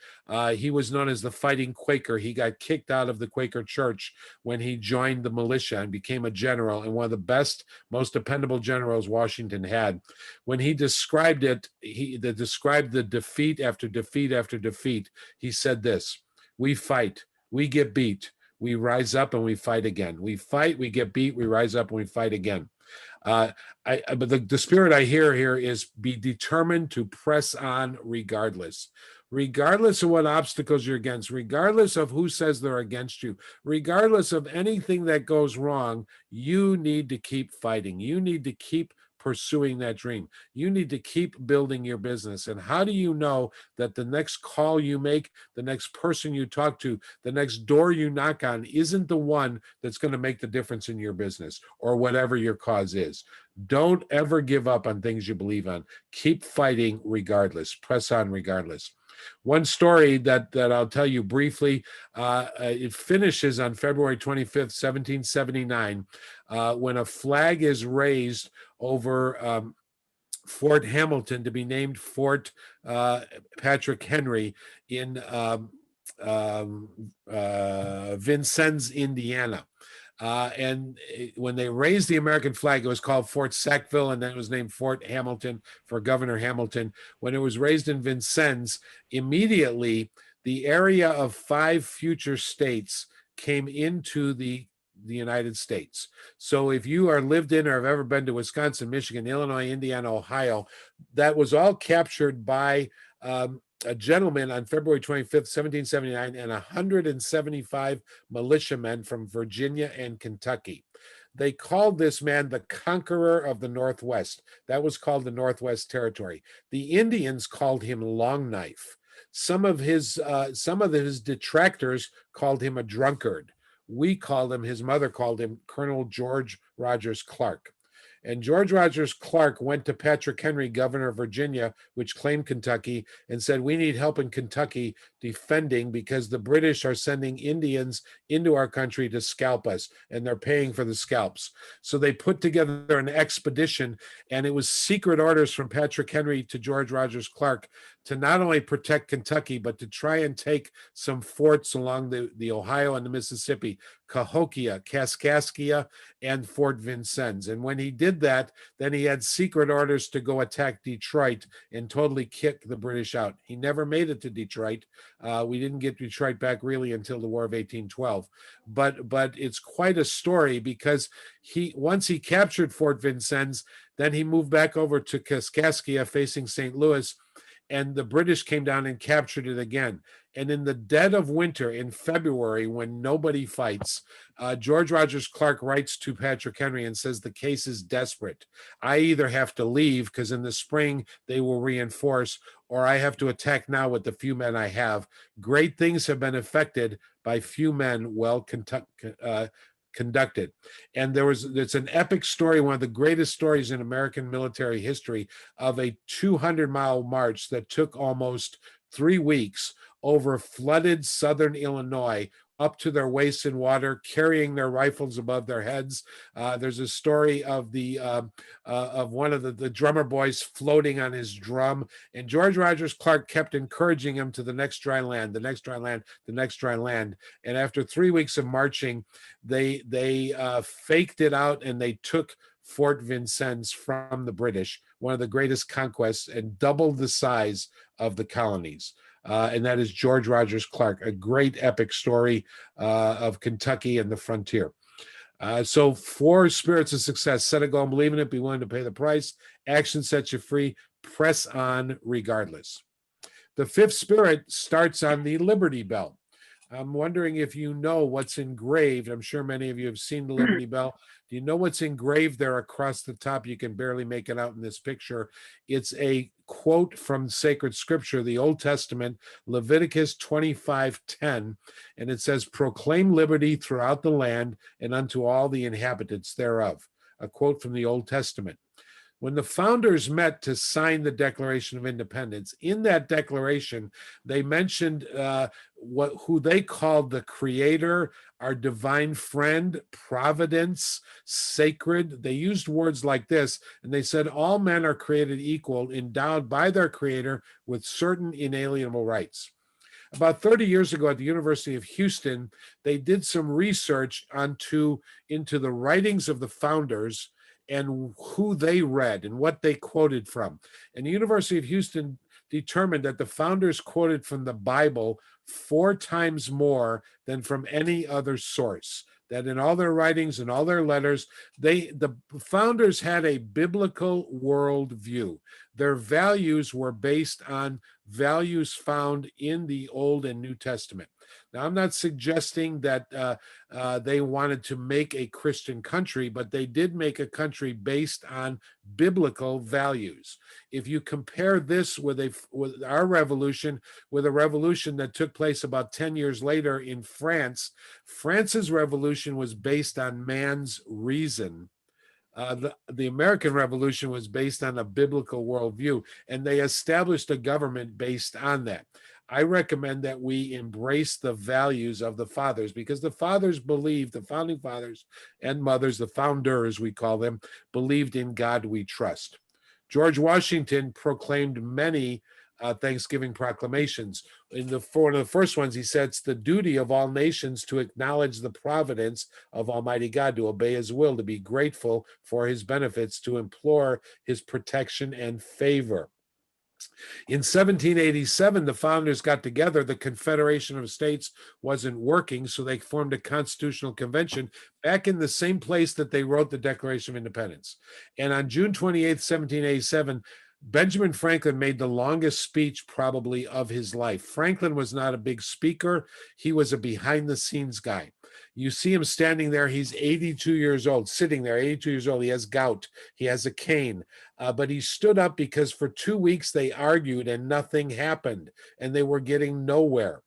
Speaker 6: he was known as the Fighting Quaker. He got kicked out of the Quaker Church when he joined the militia and became a general, and one of the best, most dependable generals Washington had. When he described it, he described the defeat after defeat after defeat. He said this: we fight, we get beat, we rise up and we fight again. We fight, we get beat, we rise up and we fight again. But the spirit I hear here is be determined to press on regardless of what obstacles you're against, regardless of who says they're against you, regardless of anything that goes wrong. You need to keep fighting. You need to keep pursuing that dream. You need to keep building your business. And how do you know that the next call you make, the next person you talk to, the next door you knock on isn't the one that's going to make the difference in your business or whatever your cause is? Don't ever give up on things you believe on. Keep fighting regardless. Press on regardless. One story that I'll tell you briefly, it finishes on February 25th, 1779, when a flag is raised over Fort Hamilton to be named Fort Patrick Henry in Vincennes, Indiana. When they raised the American flag, it was called Fort Sackville, and then it was named Fort Hamilton for Governor Hamilton. When it was raised in Vincennes, immediately the area of 5 future states came into the United States. So if you are lived in or have ever been to Wisconsin, Michigan, Illinois, Indiana, Ohio, that was all captured by a gentleman on February 25th, 1779, and 175 militiamen from Virginia and Kentucky. They called this man the conqueror of the Northwest. That was called the Northwest Territory. The Indians called him Long Knife. Some of his detractors called him a drunkard. We called him, his mother called him Colonel George Rogers Clark. And George Rogers Clark went to Patrick Henry, governor of Virginia, which claimed Kentucky, and said, we need help in Kentucky defending because the British are sending Indians into our country to scalp us, and they're paying for the scalps. So they put together an expedition, and it was secret orders from Patrick Henry to George Rogers Clark to not only protect Kentucky, but to try and take some forts along the Ohio and the Mississippi, Cahokia, Kaskaskia, and Fort Vincennes. And when he did that, then he had secret orders to go attack Detroit and totally kick the British out. He never made it to Detroit. We didn't get Detroit back really until the War of 1812. But it's quite a story because once he captured Fort Vincennes, then he moved back over to Kaskaskia facing St. Louis, and the British came down and captured it again. And in the dead of winter, in February, when nobody fights, George Rogers Clark writes to Patrick Henry and says, the case is desperate. I either have to leave because in the spring they will reinforce, or I have to attack now with the few men I have. Great things have been effected by few men well conducted. And it's an epic story, one of the greatest stories in American military history, of a 200-mile march that took almost 3 weeks over flooded southern Illinois, up to their waists in water, carrying their rifles above their heads. There's a story of of one of the drummer boys floating on his drum, and George Rogers Clark kept encouraging him to the next dry land, the next dry land, the next dry land. And after 3 weeks of marching, they faked it out and they took Fort Vincennes from the British, one of the greatest conquests, and doubled the size of the colonies. And that is George Rogers Clark, a great epic story of Kentucky and the frontier. So 4 spirits of success: set a goal and believe in it, be willing to pay the price, action sets you free, press on regardless. The 5th spirit starts on the Liberty Bell. I'm wondering if you know what's engraved. I'm sure many of you have seen the Liberty Bell. Do you know what's engraved there across the top? You can barely make it out in this picture. It's a quote from sacred scripture, the Old Testament, Leviticus 25:10, and it says, proclaim liberty throughout the land and unto all the inhabitants thereof. A quote from the Old Testament. When the founders met to sign the Declaration of Independence, in that declaration, they mentioned who they called the Creator, our divine friend, providence, sacred. They used words like this, and they said all men are created equal, endowed by their Creator with certain inalienable rights. About 30 years ago at the University of Houston, they did some research into the writings of the founders and who they read and what they quoted from. And the University of Houston determined that the founders quoted from the Bible 4 times more than from any other source. That in all their writings and all their letters, the founders had a biblical worldview. Their values were based on values found in the Old and New Testament. Now, I'm not suggesting that they wanted to make a Christian country, but they did make a country based on biblical values. If you compare this with our revolution, with a revolution that took place about 10 years later in France, France's revolution was based on man's reason. The American Revolution was based on a biblical worldview, and they established a government based on that. I recommend that we embrace the values of the fathers, because the fathers believed, the founding fathers and mothers, the founders we call them, believed in God we trust. George Washington proclaimed many Thanksgiving proclamations. One of the first ones, he said, it's the duty of all nations to acknowledge the providence of Almighty God, to obey his will, to be grateful for his benefits, to implore his protection and favor. In 1787, the founders got together. The Confederation of States wasn't working, so they formed a constitutional convention back in the same place that they wrote the Declaration of Independence. And on June 28th, 1787, Benjamin Franklin made the longest speech probably of his life. Franklin was not a big speaker. He was a behind-the-scenes guy. You see him standing there. He's 82 years old, sitting there, 82 years old. He has gout. He has a cane. But he stood up because for 2 weeks they argued and nothing happened, and they were getting nowhere.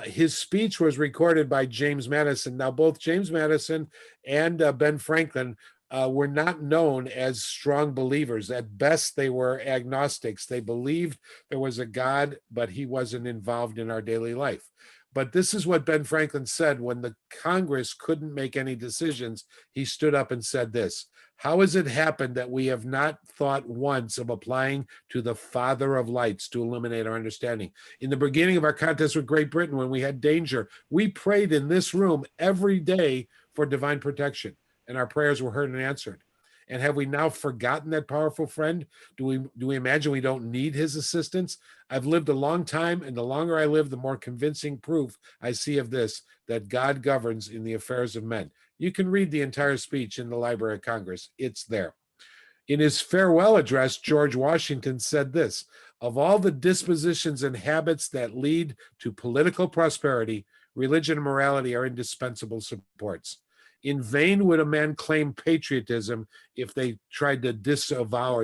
Speaker 6: His speech was recorded by James Madison. Now, both James Madison and Ben Franklin were not known as strong believers. At best, they were agnostics. They believed there was a God, but he wasn't involved in our daily life. But this is what Ben Franklin said when the Congress couldn't make any decisions. He stood up and said this: how has it happened that we have not thought once of applying to the Father of lights to illuminate our understanding? In the beginning of our contest with Great Britain, when we had danger, we prayed in this room every day for divine protection, and our prayers were heard and answered. And have we now forgotten that powerful friend? Do we imagine we don't need his assistance? I've lived a long time, and the longer I live, the more convincing proof I see of this, that God governs in the affairs of men. You can read the entire speech in the Library of Congress. It's there. In his farewell address, George Washington said this: of all the dispositions and habits that lead to political prosperity, religion and morality are indispensable supports. In vain would a man claim patriotism if they tried to disavow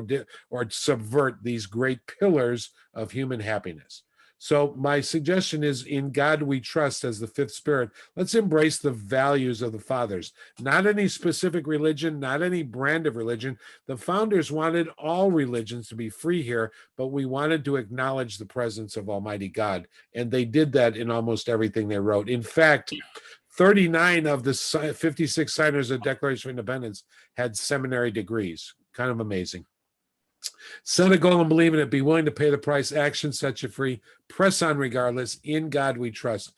Speaker 6: or subvert these great pillars of human happiness. So my suggestion is, in God we trust as the fifth spirit. Let's embrace the values of the fathers, not any specific religion, not any brand of religion. The founders wanted all religions to be free here, but we wanted to acknowledge the presence of Almighty God. And they did that in almost everything they wrote. In fact, 39 of the 56 signers of the Declaration of Independence had seminary degrees. Kind of amazing. Set a goal and believe in it. Be willing to pay the price. Action sets you free. Press on regardless. In God we trust.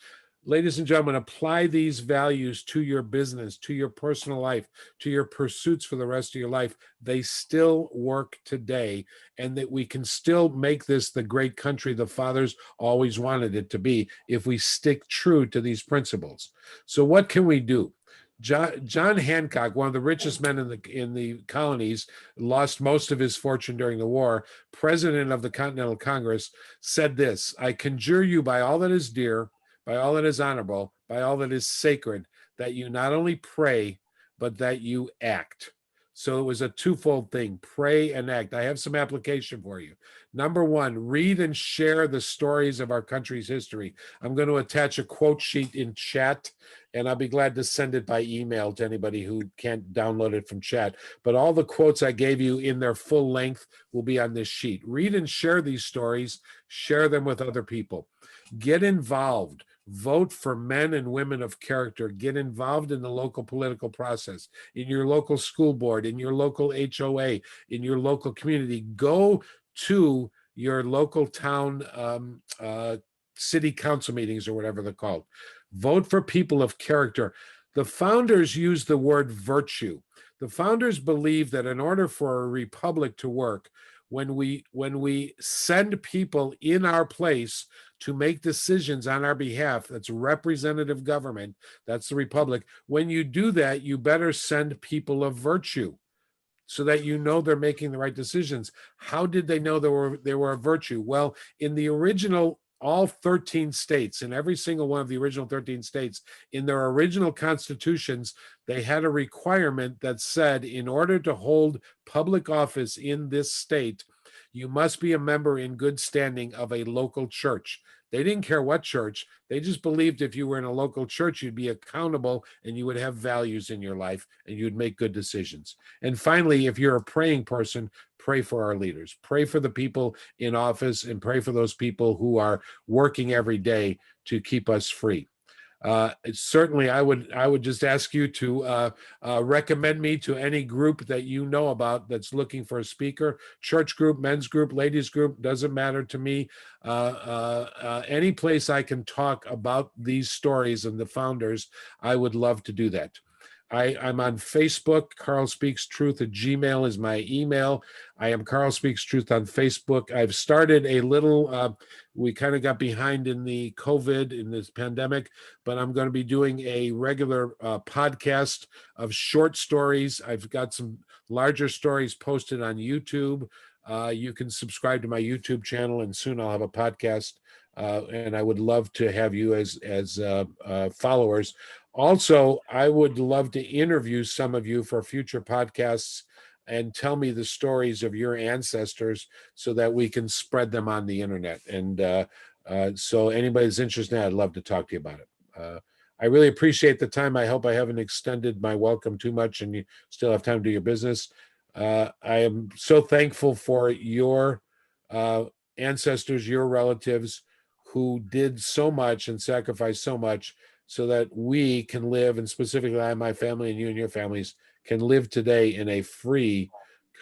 Speaker 6: Ladies and gentlemen, apply these values to your business, to your personal life, to your pursuits for the rest of your life. They still work today, and that we can still make this the great country the fathers always wanted it to be if we stick true to these principles. So what can we do? John Hancock, one of the richest men in the colonies, lost most of his fortune during the war, president of the Continental Congress, said this: I conjure you by all that is dear, by all that is honorable, by all that is sacred, that you not only pray, but that you act. So it was a twofold thing: pray and act. I have some application for you. Number one, read and share the stories of our country's history. I'm going to attach a quote sheet in chat, and I'll be glad to send it by email to anybody who can't download it from chat. But all the quotes I gave you in their full length will be on this sheet. Read and share these stories. Share them with other people. Get involved. Vote for men and women of character. Get involved in the local political process, in your local school board, in your local HOA, in your local community. Go to your local town city council meetings, or whatever they're called. Vote for people of character. The founders used the word virtue. The founders believed that in order for a republic to work, when we send people in our place to make decisions on our behalf, that's representative government, that's the republic. When you do that, you better send people of virtue, so that you know they're making the right decisions. How did they know they were a virtue? Well, in the original, all 13 states, in every single one of the original 13 states, in their original constitutions, they had a requirement that said, in order to hold public office in this state, you must be a member in good standing of a local church. They didn't care what church. They just believed if you were in a local church, you'd be accountable and you would have values in your life and you'd make good decisions. And finally, if you're a praying person, pray for our leaders. Pray for the people in office and pray for those people who are working every day to keep us free. Certainly, I would just ask you to recommend me to any group that you know about that's looking for a speaker. Church group, men's group, ladies group, doesn't matter to me. Any place I can talk about these stories and the founders, I would love to do that. I'm on Facebook. CarlSpeaksTruth at Gmail is my email. I am CarlSpeaksTruth on Facebook. I've started a little, we kind of got behind in the COVID, in this pandemic, but I'm going to be doing a regular podcast of short stories. I've got some larger stories posted on YouTube. You can subscribe to my YouTube channel, and soon I'll have a podcast. And I would love to have you as followers. Also, I would love to interview some of you for future podcasts and tell me the stories of your ancestors so that we can spread them on the internet. And so anybody's interested in that, I'd love to talk to you about it. I really appreciate the time. I hope I haven't extended my welcome too much and you still have time to do your business. I am so thankful for your ancestors, your relatives who did so much and sacrificed so much so that we can live, and specifically I, my family, and you and your families can live today in a free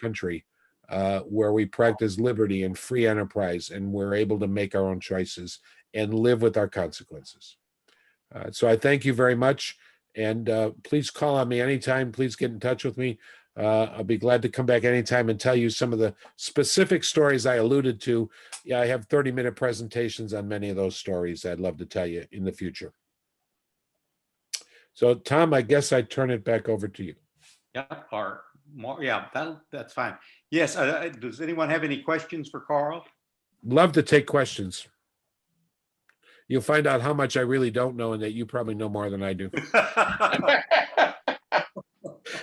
Speaker 6: country where we practice liberty and free enterprise, and we're able to make our own choices and live with our consequences. So I thank you very much, and please call on me anytime. Please get in touch with me. I'll be glad to come back anytime and tell you some of the specific stories I alluded to. Yeah, I have 30-minute presentations on many of those stories I'd love to tell you in the future. So, Tom, I guess I turn it back over to you.
Speaker 1: Yeah, or more, yeah, that's fine. Yes, does anyone have any questions for Carl?
Speaker 6: Love to take questions. You'll find out how much I really don't know and that you probably know more than I do.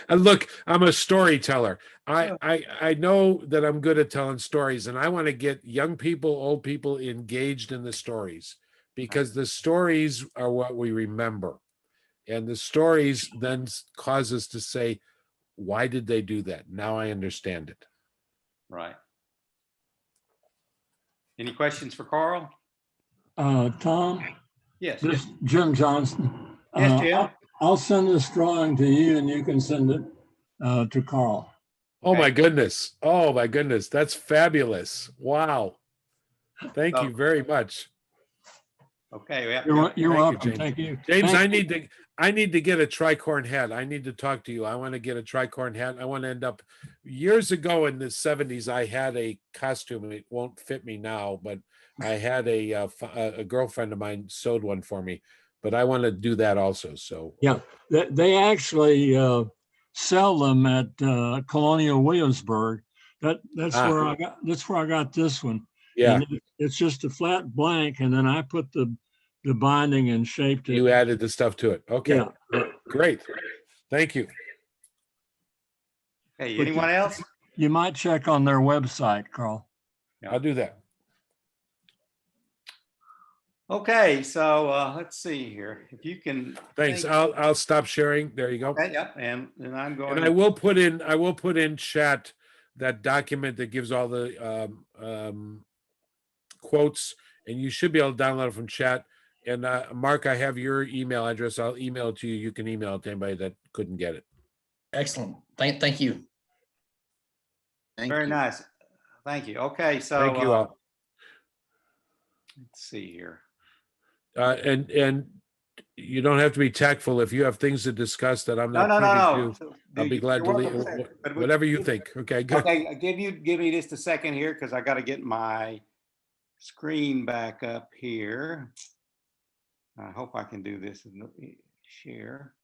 Speaker 6: And look, I'm a storyteller. I know that I'm good at telling stories, and I want to get young people, old people engaged in the stories, because the stories are what we remember. And the stories then cause us to say, why did they do that? Now I understand it.
Speaker 1: Right. Any questions for Carl?
Speaker 15: Tom?
Speaker 1: Yes.
Speaker 15: This is Jim Johnson.
Speaker 1: Yes, Jim.
Speaker 15: I'll send this drawing to you and you can send it to Carl.
Speaker 6: Oh my goodness. Oh my goodness. That's fabulous. Wow. Thank you very much.
Speaker 1: Okay. Yeah,
Speaker 15: You're welcome.
Speaker 6: James.
Speaker 15: Thank you.
Speaker 6: James,
Speaker 15: Thank
Speaker 6: I need to get a tricorn hat. I need to talk to you. I want to get a tricorn hat. I want to end up, years ago in the 70s, I had a costume. It won't fit me now, but I had a girlfriend of mine sewed one for me, but I want to do that also. So
Speaker 15: yeah, they actually sell them at Colonial Williamsburg. That's where I got this one.
Speaker 6: Yeah,
Speaker 15: and it's just a flat blank, and then I put the binding and shaped it.
Speaker 6: You added the stuff to it. Okay,
Speaker 15: yeah.
Speaker 6: Great. Thank you.
Speaker 1: Hey, anyone else?
Speaker 15: You might check on their website, Carl.
Speaker 6: I'll do that.
Speaker 1: Okay, so let's see here. If you can.
Speaker 6: Thanks. I'll stop sharing. There you go.
Speaker 1: Okay, yeah, and I'm going.
Speaker 6: And I will put in chat that document that gives all the quotes, and you should be able to download it from chat. And Mark, I have your email address. I'll email it to you. You can email it to anybody that couldn't get it.
Speaker 14: Excellent. Thank you.
Speaker 1: Very nice. Thank you. Okay, so
Speaker 6: Thank you all.
Speaker 1: Let's see here.
Speaker 6: And you don't have to be tactful if you have things to discuss that I'm not privy to. I'll be glad to leave whatever you think. Okay, good.
Speaker 1: Okay, give me just a second here because I got to get my screen back up here. I hope I can do this and share.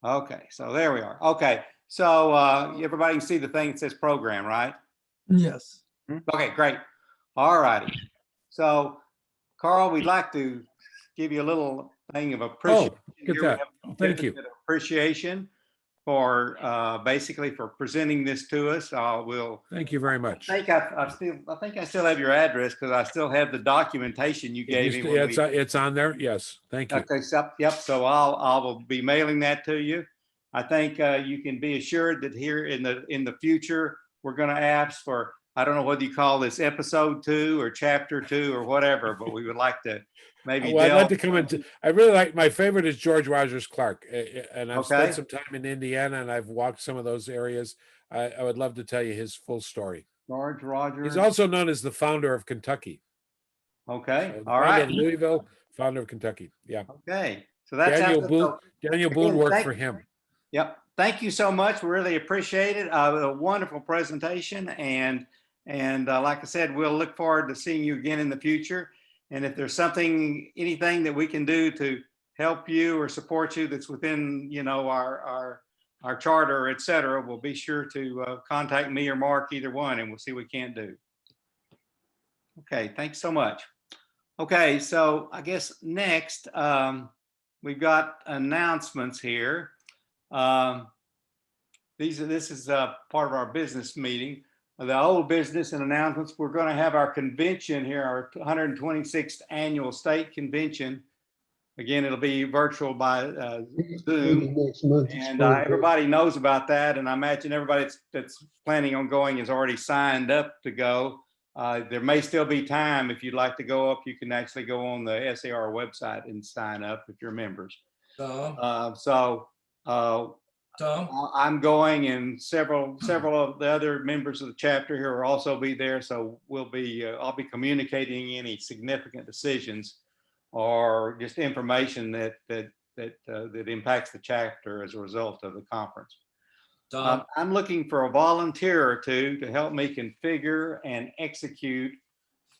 Speaker 1: Okay, so there we are. Okay, so everybody can see the thing that says program, right?
Speaker 8: Yes.
Speaker 1: Okay, great. All righty. So, Carl, we'd like to give you a little thing of appreciation.
Speaker 6: Get that. Thank you.
Speaker 1: Appreciation for basically for presenting this to us. We'll.
Speaker 6: Thank you very much.
Speaker 1: I think I still have your address because I still have the documentation you gave me.
Speaker 6: It's on there. Yes. Thank you.
Speaker 1: Okay. So, yep. So I'll be mailing that to you. I think you can be assured that here in the future we're going to ask for. I don't know whether you call this episode 2 or chapter 2 or whatever, but we would like to maybe
Speaker 6: Well, I'd like to
Speaker 1: delve.
Speaker 6: come into, I really like, my favorite is George Rogers Clark. And I've
Speaker 1: Okay.
Speaker 6: spent some time in Indiana and I've walked some of those areas. I would love to tell you his full story.
Speaker 1: George Rogers.
Speaker 6: He's also known as the founder of Kentucky.
Speaker 1: Okay.
Speaker 6: So the
Speaker 1: All
Speaker 6: founder
Speaker 1: right.
Speaker 6: of Louisville, founder of Kentucky. Yeah.
Speaker 1: Okay. So that's
Speaker 6: Daniel
Speaker 1: how.
Speaker 6: Boone, Daniel Boone
Speaker 1: again,
Speaker 6: worked for him.
Speaker 1: Yep. Thank you so much. We really appreciate it. A wonderful presentation. And like I said, we'll look forward to seeing you again in the future. And if there's anything that we can do to help you or support you that's within, our charter, et cetera, we'll be sure to contact me or Mark, either one, and we'll see what we can do. Okay. Thanks so much. Okay. So I guess next, we've got announcements here. This is part of our business meeting. The old business and announcements. We're going to have our convention here, our 126th annual state convention. Again, it'll be virtual by Zoom, and everybody knows about that. And I imagine everybody that's planning on going is already signed up to go. There may still be time. If you'd like to go up, you can actually go on the SAR website and sign up if you're members. I'm going, and several of the other members of the chapter here will also be there. So I'll be communicating any significant decisions or just information that impacts the chapter as a result of the conference. I'm looking for a volunteer or two to help me configure and execute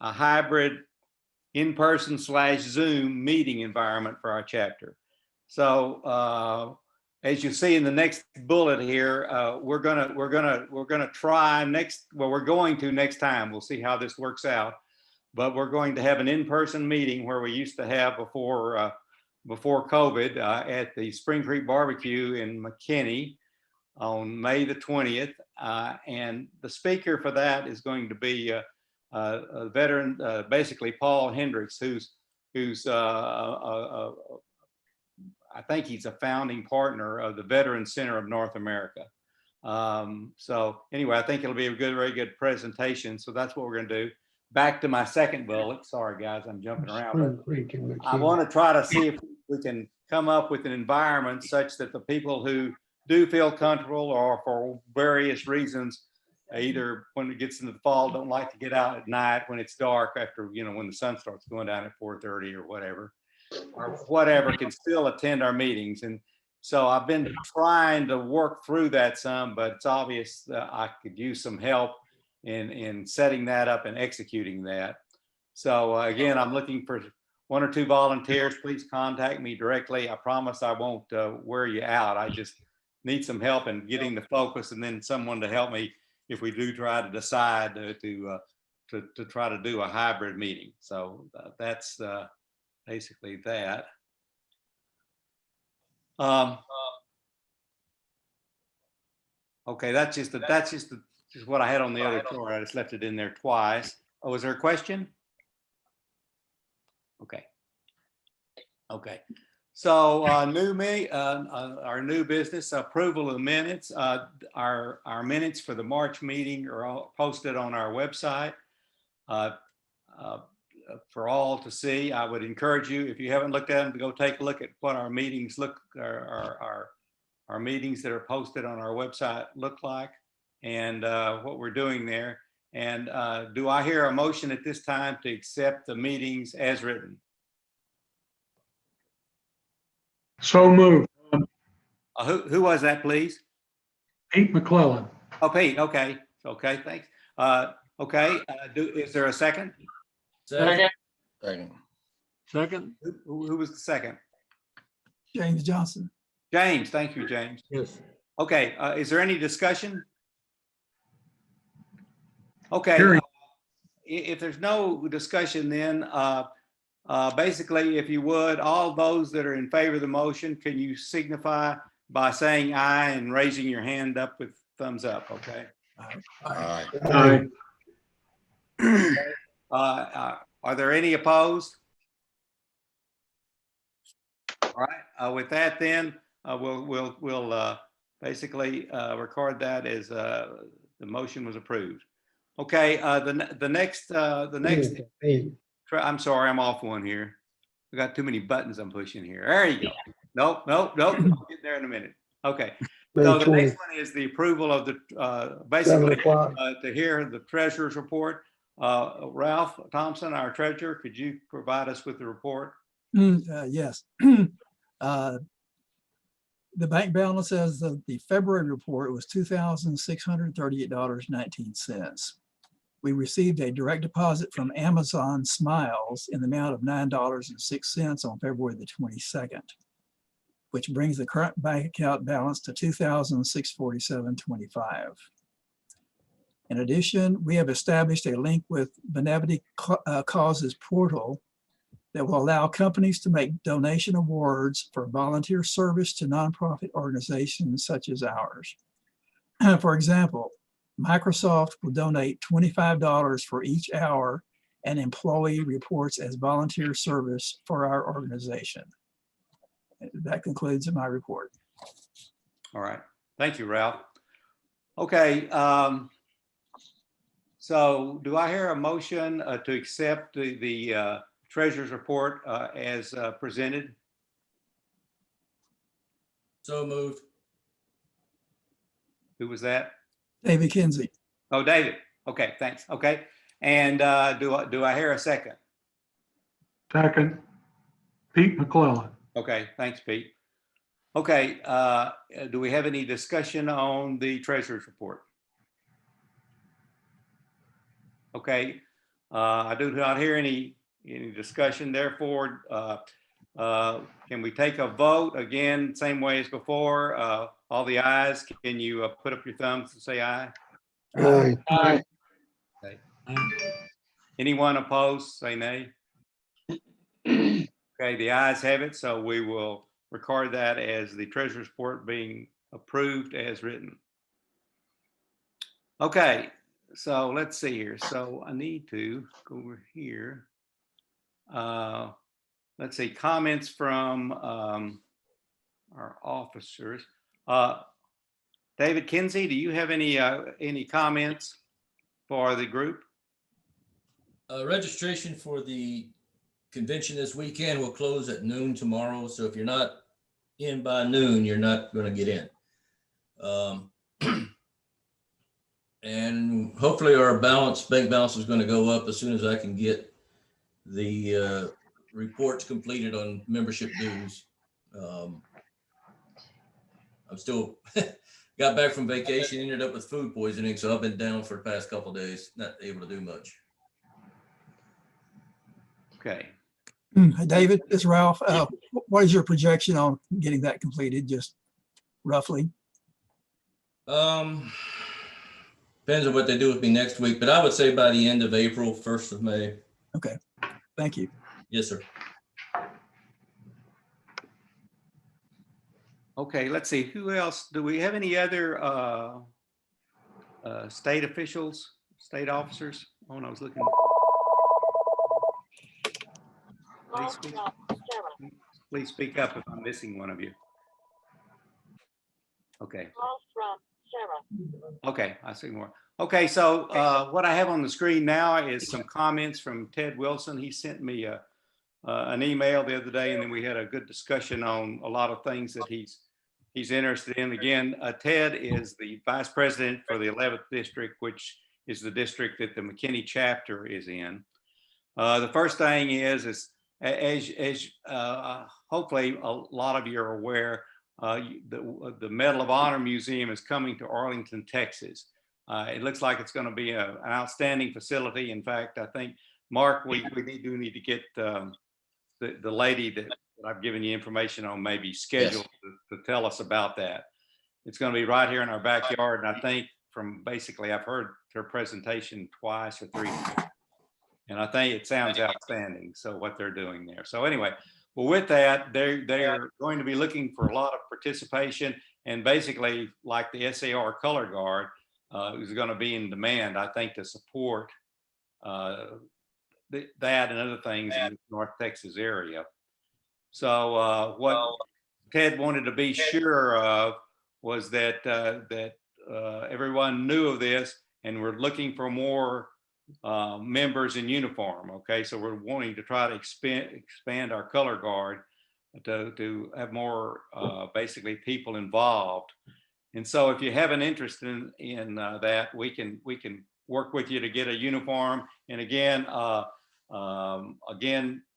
Speaker 1: a hybrid in-person / Zoom meeting environment for our chapter. So as you see in the next bullet here, we're going to try next time. We'll see how this works out. But we're going to have an in-person meeting where we used to have before COVID at the Spring Creek Barbecue in McKinney on May the 20th. And the speaker for that is going to be a veteran, basically Paul Hendricks, who's I think he's a founding partner of the Veterans Center of North America. So anyway, I think it'll be a very good presentation. So that's what we're going to do. Back to my second bullet. Sorry, guys, I'm jumping around. But I want to try to see if we can come up with an environment such that the people who do feel comfortable or for various reasons, either when it gets into the fall, don't like to get out at night when it's dark after, when the sun starts going down at 4:30 or whatever, can still attend our meetings. And so I've been trying to work through that some, but it's obvious that I could use some help in setting that up and executing that. So again, I'm looking for 1 or 2 volunteers. Please contact me directly. I promise I won't wear you out. I just need some help in getting the focus, and then someone to help me if we do try to decide to try to do a hybrid meeting. So that's basically that. Okay, that's just what I had on the other chart. I just left it in there twice. Oh, is there a question? Okay. Okay. So our new business, approval of the minutes. Our minutes for the March meeting are all posted on our website for all to see. I would encourage you, if you haven't looked at them, to go take a look at what our meetings our meetings that are posted on our website look like, and what we're doing there. And do I hear a motion at this time to accept the meetings as written?
Speaker 12: So moved.
Speaker 1: Who was that, please?
Speaker 12: Pete McClellan.
Speaker 1: Oh, Pete. Okay. Okay. Thanks. Okay. Is there a second?
Speaker 15: Second.
Speaker 1: Who was the second?
Speaker 2: James Johnson.
Speaker 1: James. Thank you, James.
Speaker 15: Yes.
Speaker 1: Okay. Is there any discussion? Okay. If there's no discussion, then basically, if you would, all those that are in favor of the motion, can you signify by saying aye and raising your hand up with thumbs up? Okay.
Speaker 12: Aye.
Speaker 1: Are there any opposed? All right. With that, then we'll basically record that as the motion was approved. Okay. The next. I'm sorry, I'm off one here. We got too many buttons I'm pushing here. There you go. Nope. I'll get there in a minute. Okay. So the next one is the approval of the, basically, to hear the treasurer's report. Ralph Thompson, our treasurer, could you provide us with the report?
Speaker 16: Yes. The bank balance as of the February report was $2,638.19. We received a direct deposit from Amazon Smiles in the amount of $9.06 on February the 22nd, which brings the current bank account balance to $2,647.25. In addition, we have established a link with Benevolent Causes portal that will allow companies to make donation awards for volunteer service to nonprofit organizations such as ours. For example, Microsoft will donate $25 for each hour an employee reports as volunteer service for our organization. That concludes my report.
Speaker 1: All right. Thank you, Ralph. Okay. So do I hear a motion to accept the treasurer's report as presented?
Speaker 4: So moved.
Speaker 1: Who was that?
Speaker 16: David Kinsey.
Speaker 1: Oh, David. Okay, thanks. Okay. And do I hear a second?
Speaker 12: Second, Pete McClellan.
Speaker 1: Okay, thanks, Pete. Okay, do we have any discussion on the treasurer's report? Okay, I do not hear any discussion. Therefore, can we take a vote again, same way as before? All the ayes, can you put up your thumbs and say aye?
Speaker 12: Aye. Aye.
Speaker 1: Okay. Anyone opposed, say nay. Okay, the ayes have it, so we will record that as the treasurer's report being approved as written. Okay, so let's see here. So I need to go over here. Let's see, comments from our officers. David Kinsey, do you have any comments for the group?
Speaker 4: Registration for the convention this weekend will close at noon tomorrow. So if you're not in by noon, you're not going to get in. And hopefully our bank balance is going to go up as soon as I can get the reports completed on membership dues. I'm still got back from vacation, ended up with food poisoning, so I've been down for the past couple of days, not able to do much.
Speaker 1: Okay.
Speaker 16: David, it's Ralph. What is your projection on getting that completed, just roughly?
Speaker 4: Depends on what they do with me next week, but I would say by the end of April, 1st of May.
Speaker 16: Okay, thank you.
Speaker 4: Yes, sir.
Speaker 1: Okay, let's see, who else? Do we have any other state officials, state officers? Oh, no, I was looking. Please speak up if I'm missing one of you. Okay. Okay, I see more. Okay, so what I have on the screen now is some comments from Ted Wilson. He sent me an email the other day, and then we had a good discussion on a lot of things that he's interested in. Again, Ted is the vice president for the 11th district, which is the district that the McKinney chapter is in. The first thing is as hopefully a lot of you are aware, the Medal of Honor Museum is coming to Arlington, Texas. It looks like it's going to be an outstanding facility. In fact, I think, Mark, we do need to get the lady that I've given you information on maybe scheduled to tell us about that. It's going to be right here in our backyard. And I think from basically, I've heard her presentation twice or three times. And I think it sounds outstanding. So what they're doing there. So anyway, well, with that, they're going to be looking for a lot of participation, and basically like the SAR color guard is going to be in demand, I think, to support that and other things in the North Texas area. So what Ted wanted to be sure of was that everyone knew of this, and we're looking for more members in uniform. Okay, so we're wanting to try to expand our color guard to have more basically people involved. And so if you have an interest in that, we can work with you to get a uniform. And again,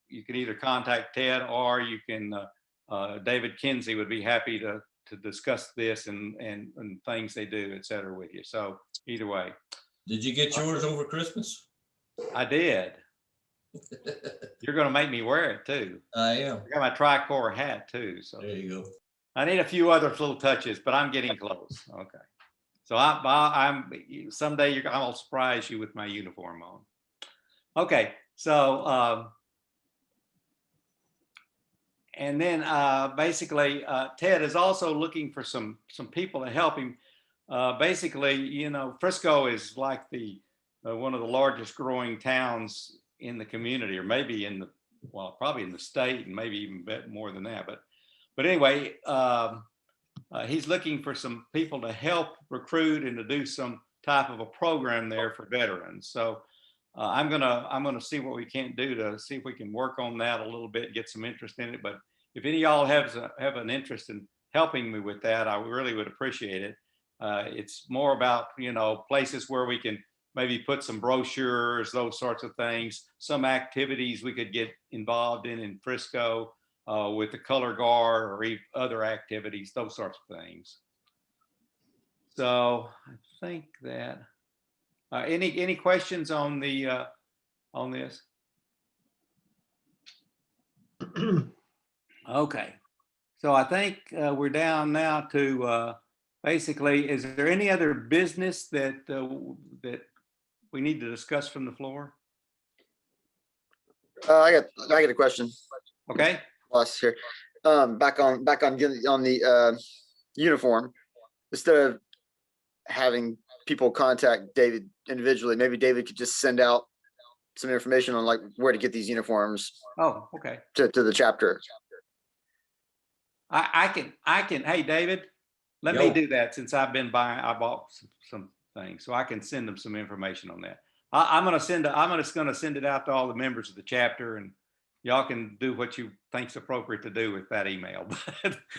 Speaker 1: you can either contact Ted or you can, David Kinsey would be happy to discuss this and things they do, et cetera, with you. So either way.
Speaker 4: Did you get yours over Christmas?
Speaker 1: I did. You're going to make me wear it too.
Speaker 4: I am.
Speaker 1: I got my tricorn hat too. So
Speaker 4: there you go.
Speaker 1: I need a few other little touches, but I'm getting close. Okay. So I'm someday I'll surprise you with my uniform on. Okay. So and then basically Ted is also looking for some people to help him. Basically, you know, Frisco is like the one of the largest growing towns in the community, or maybe in the, well, probably in the state, and maybe even a bit more than that. But anyway, he's looking for some people to help recruit and to do some type of a program there for veterans. So I'm gonna see what we can do to see if we can work on that a little bit, get some interest in it. But if any of y'all have an interest in helping me with that, I really would appreciate it. It's more about, you know, places where we can maybe put some brochures, those sorts of things, some activities we could get involved in Frisco with the color guard or other activities, those sorts of things. So I think that any questions on the on this? Okay, so I think we're down now to basically, is there any other business that that we need to discuss from the floor?
Speaker 11: I got a question.
Speaker 1: Okay.
Speaker 11: Us here. Back on the uniform. Instead of having people contact David individually, maybe David could just send out some information on like where to get these uniforms.
Speaker 1: Oh, okay.
Speaker 11: To the chapter.
Speaker 1: I can. Hey, David, let me do that since I've been buying. I bought some things, so I can send them some information on that. I'm gonna send it out to all the members of the chapter, and y'all can do what you think's appropriate to do with that email.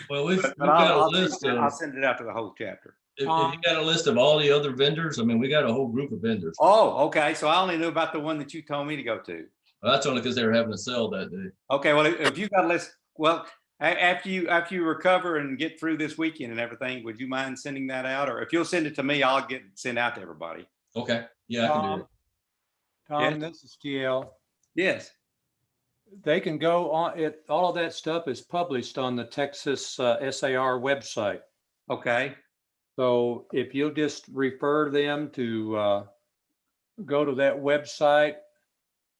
Speaker 4: Well, we've got a list.
Speaker 1: I'll send it out to the whole chapter.
Speaker 4: If you got a list of all the other vendors, I mean, we got a whole group of vendors.
Speaker 1: Oh, okay. So I only knew about the one that you told me to go to.
Speaker 4: Well, that's only because they were having a sale that day.
Speaker 1: Okay. Well, if you got a list, well, after you recover and get through this weekend and everything, would you mind sending that out? Or if you'll send it to me, I'll get sent out to everybody.
Speaker 4: Okay. Yeah, I can do it.
Speaker 17: Tom, this is TL.
Speaker 1: Yes.
Speaker 17: They can go on it. All of that stuff is published on the Texas SAR website.
Speaker 1: Okay.
Speaker 17: So if you'll just refer them to go to that website,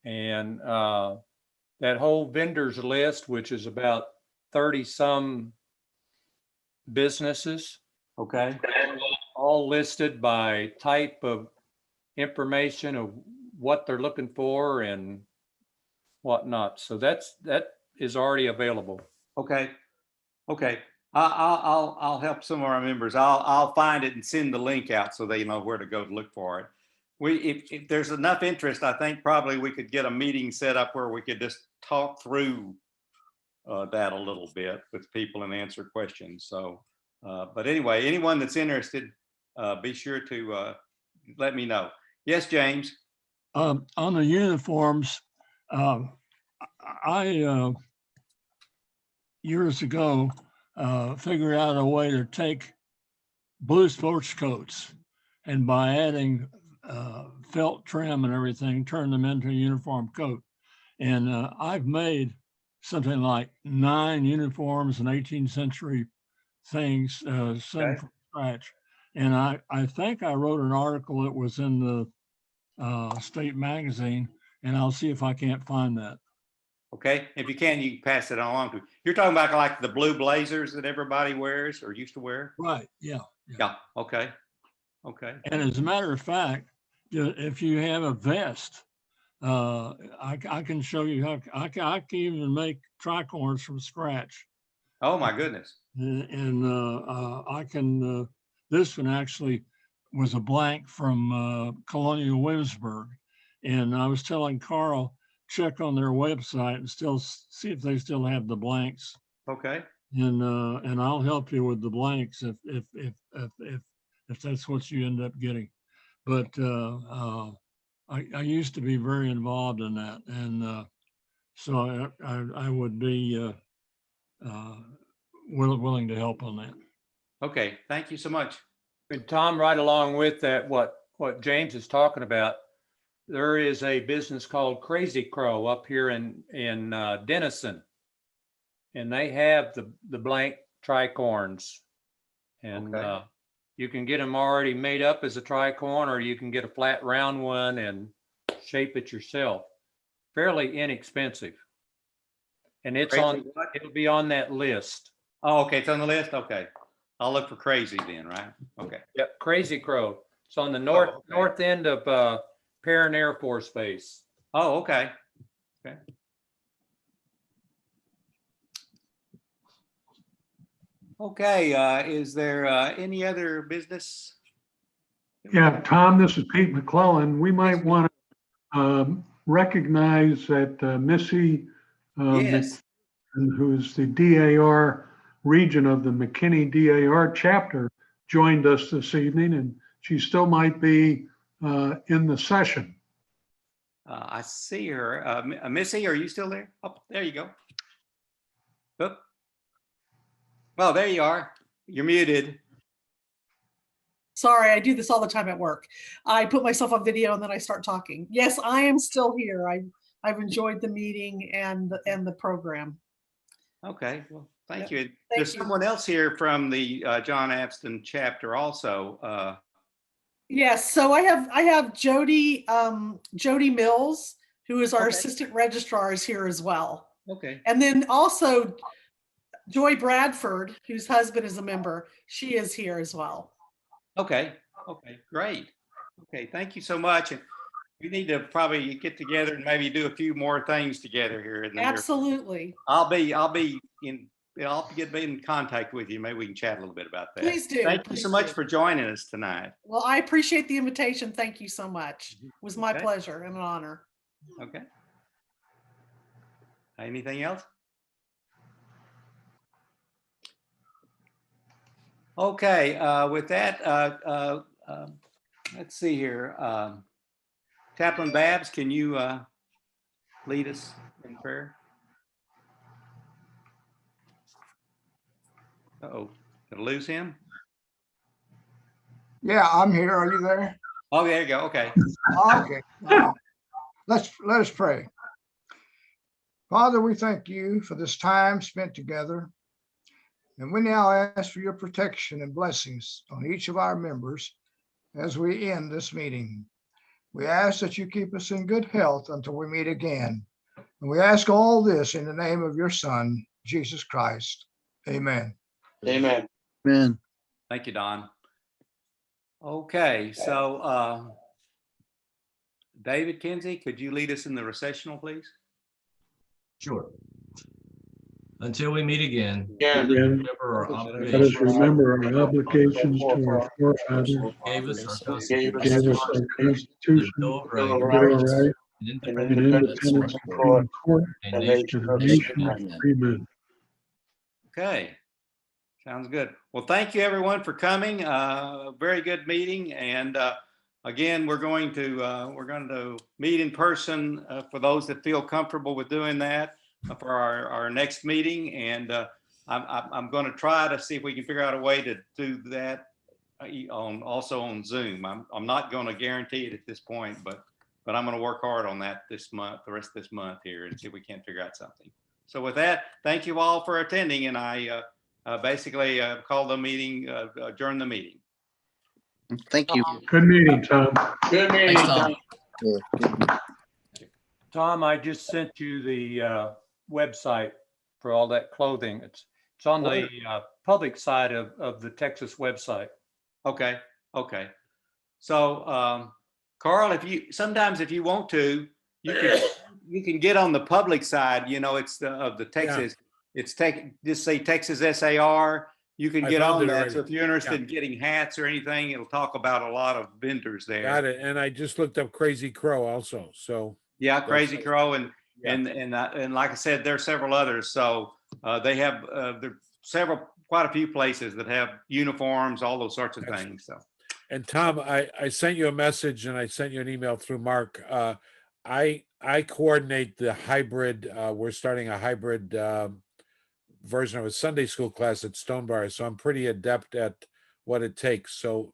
Speaker 17: and that whole vendors list, which is about 30 some businesses.
Speaker 1: Okay.
Speaker 17: All listed by type of information of what they're looking for and whatnot. So that is already available.
Speaker 1: Okay. Okay. I'll help some of our members. I'll find it and send the link out so they know where to go to look for it. If there's enough interest, I think probably we could get a meeting set up where we could just talk through that a little bit with people and answer questions. So, but anyway, anyone that's interested, be sure to let me know. Yes, James.
Speaker 15: On the uniforms, I years ago figured out a way to take blue sports coats and by adding felt trim and everything, turn them into a uniform coat. And I've made something like 9 uniforms and 18th century things, some from scratch. And I think I wrote an article that was in the state magazine, and I'll see if I can't find that.
Speaker 1: Okay, if you can, you can pass it along to. You're talking about like the blue blazers that everybody wears or used to wear?
Speaker 15: Right, yeah.
Speaker 1: Yeah, okay, okay.
Speaker 15: And as a matter of fact, if you have a vest, I can show you how I can even make tricorns from scratch.
Speaker 1: Oh my goodness.
Speaker 15: And I can, this one actually was a blank from Colonial Williamsburg. And I was telling Carl, check on their website and still see if they still have the blanks.
Speaker 1: Okay.
Speaker 15: And I'll help you with the blanks if that's what you end up getting. But I used to be very involved in that, and so I would be willing to help on that.
Speaker 1: Okay, thank you so much.
Speaker 17: And Tom, right along with that, what James is talking about, there is a business called Crazy Crow up here in Denison. And they have the blank tricorns. And
Speaker 1: Okay.
Speaker 17: you can get them already made up as a tricorn, or you can get a flat round one and shape it yourself. Fairly inexpensive. And it's
Speaker 1: Crazy what?
Speaker 17: it'll be on that list.
Speaker 1: Oh, okay, it's on the list. Okay, I'll look for Crazy then, right? Okay.
Speaker 17: Yep, Crazy Crow. It's on the north end of Perrin Air Force Base.
Speaker 1: Oh, okay. Okay. Okay, is there any other business?
Speaker 12: Yeah, Tom, this is Pete McClellan. We might want to recognize that Missy,
Speaker 1: Yes.
Speaker 12: who's the DAR region of the McKinney DAR chapter, joined us this evening, and she still might be in the session.
Speaker 1: I see her. Missy, are you still there? Oh, there you go. Oop. Oh, there you are. You're muted.
Speaker 8: Sorry, I do this all the time at work. I put myself on video and then I start talking. Yes, I am still here. I've enjoyed the meeting and the program.
Speaker 1: Okay, well, thank
Speaker 8: Yep.
Speaker 1: you.
Speaker 8: Thank
Speaker 1: There's
Speaker 8: you.
Speaker 1: someone else here from the John Abston chapter also.
Speaker 8: Yes, so I have Jody Mills, who is our
Speaker 1: Okay.
Speaker 8: assistant registrar, is here as well.
Speaker 1: Okay.
Speaker 8: And then also Joy Bradford, whose husband is a member, she is here as well.
Speaker 1: Okay. Okay. Great. Okay. Thank you so much. And we need to probably get together and maybe do a few more things together here. In the
Speaker 8: Absolutely.
Speaker 1: I'll be get in contact with you. Maybe we can chat a little bit about that.
Speaker 8: Please do.
Speaker 1: Thank you so
Speaker 8: Please
Speaker 1: much
Speaker 8: do.
Speaker 1: for joining us tonight.
Speaker 8: Well, I appreciate the invitation. Thank you so much. It was my
Speaker 1: Okay.
Speaker 8: pleasure and an honor.
Speaker 1: Okay. Anything else? Okay, with that, let's see here. Chaplain Babs, can you lead us in prayer? Uh-oh, did I lose him?
Speaker 3: Yeah, I'm here. Are you there?
Speaker 1: Oh, there you go. Okay.
Speaker 3: Okay. Let us pray. Father, we thank you for this time spent together. And we now ask for your protection and blessings on each of our members as we end this meeting. We ask that you keep us in good health until we meet again. And we ask all this in the name of your Son, Jesus Christ. Amen.
Speaker 10: Amen.
Speaker 16: Amen.
Speaker 1: Thank you, Don. Okay, so David Kinsey, could you lead us in the recessional, please?
Speaker 4: Sure. Until we meet again,
Speaker 10: Again,
Speaker 4: remember our
Speaker 12: Let us remember our obligations to our forefathers,
Speaker 4: gave us our
Speaker 10: Gave us
Speaker 12: gave us our Constitution,
Speaker 4: Bill of
Speaker 10: Bill of
Speaker 12: Bill of
Speaker 4: Rights,
Speaker 12: Rights,
Speaker 4: and
Speaker 10: and
Speaker 12: and
Speaker 4: independence
Speaker 12: independence
Speaker 10: from
Speaker 12: from court
Speaker 4: and
Speaker 10: and
Speaker 4: nation
Speaker 10: nation
Speaker 12: and
Speaker 10: of
Speaker 12: the nation of free men.
Speaker 1: Okay, sounds good. Well, thank you everyone for coming. Very good meeting, and again, we're going to meet in person for those that feel comfortable with doing that for our next meeting, and I'm going to try to see if we can figure out a way to do that also on Zoom. I'm not going to guarantee it at this point, but I'm going to work hard on that this month, the rest of this month here, and see if we can't figure out something. So with that, thank you all for attending, and I basically call the meeting, adjourn the meeting.
Speaker 11: Thank you.
Speaker 12: Good meeting, Tom.
Speaker 10: Good meeting.
Speaker 14: Thanks, Tom.
Speaker 17: Tom, I just sent you the website for all that clothing. It's on the public side of the Texas website.
Speaker 1: Okay. Okay. So, Carl, sometimes if you want to, you can get on the public side. You know, it's of the Texas. It's just say Texas SAR, You can
Speaker 6: I
Speaker 1: get
Speaker 6: found
Speaker 1: on
Speaker 6: it
Speaker 1: that.
Speaker 6: already.
Speaker 1: So if you're interested
Speaker 6: Yeah.
Speaker 1: in getting hats or anything, it'll talk about a lot of vendors there.
Speaker 6: Got it. And I just looked up Crazy Crow also. So
Speaker 1: Yeah,
Speaker 6: that's-
Speaker 1: Crazy Crow and
Speaker 6: Yeah.
Speaker 1: and like I said, there are several others. So they have there quite a few places that have uniforms, all those sorts of things. So.
Speaker 6: And Tom, I sent you a message and I sent you an email through Mark. I coordinate the hybrid. We're starting a hybrid version of a Sunday school class at Stonebriar, so I'm pretty adept at what it takes. So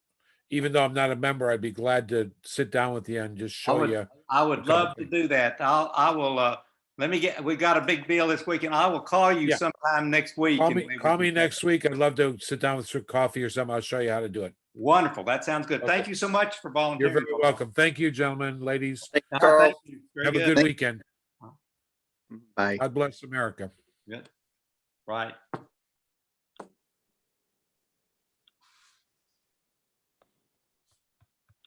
Speaker 6: even though I'm not a member, I'd be glad to sit down with you and just show you.
Speaker 1: I would love to do that. I will. We got a big deal this weekend. I will call you sometime next week.
Speaker 6: Call me next week. I'd love to sit down with some coffee or something. I'll show you how to do it.
Speaker 1: Wonderful. That sounds good.
Speaker 6: Okay.
Speaker 1: Thank you so much for volunteering.
Speaker 6: You're very welcome. Thank you, gentlemen, ladies.
Speaker 11: Thank you, Carl.
Speaker 1: Thank you. Very
Speaker 6: Have a good weekend.
Speaker 11: Bye.
Speaker 6: God bless America.
Speaker 1: Good. Right.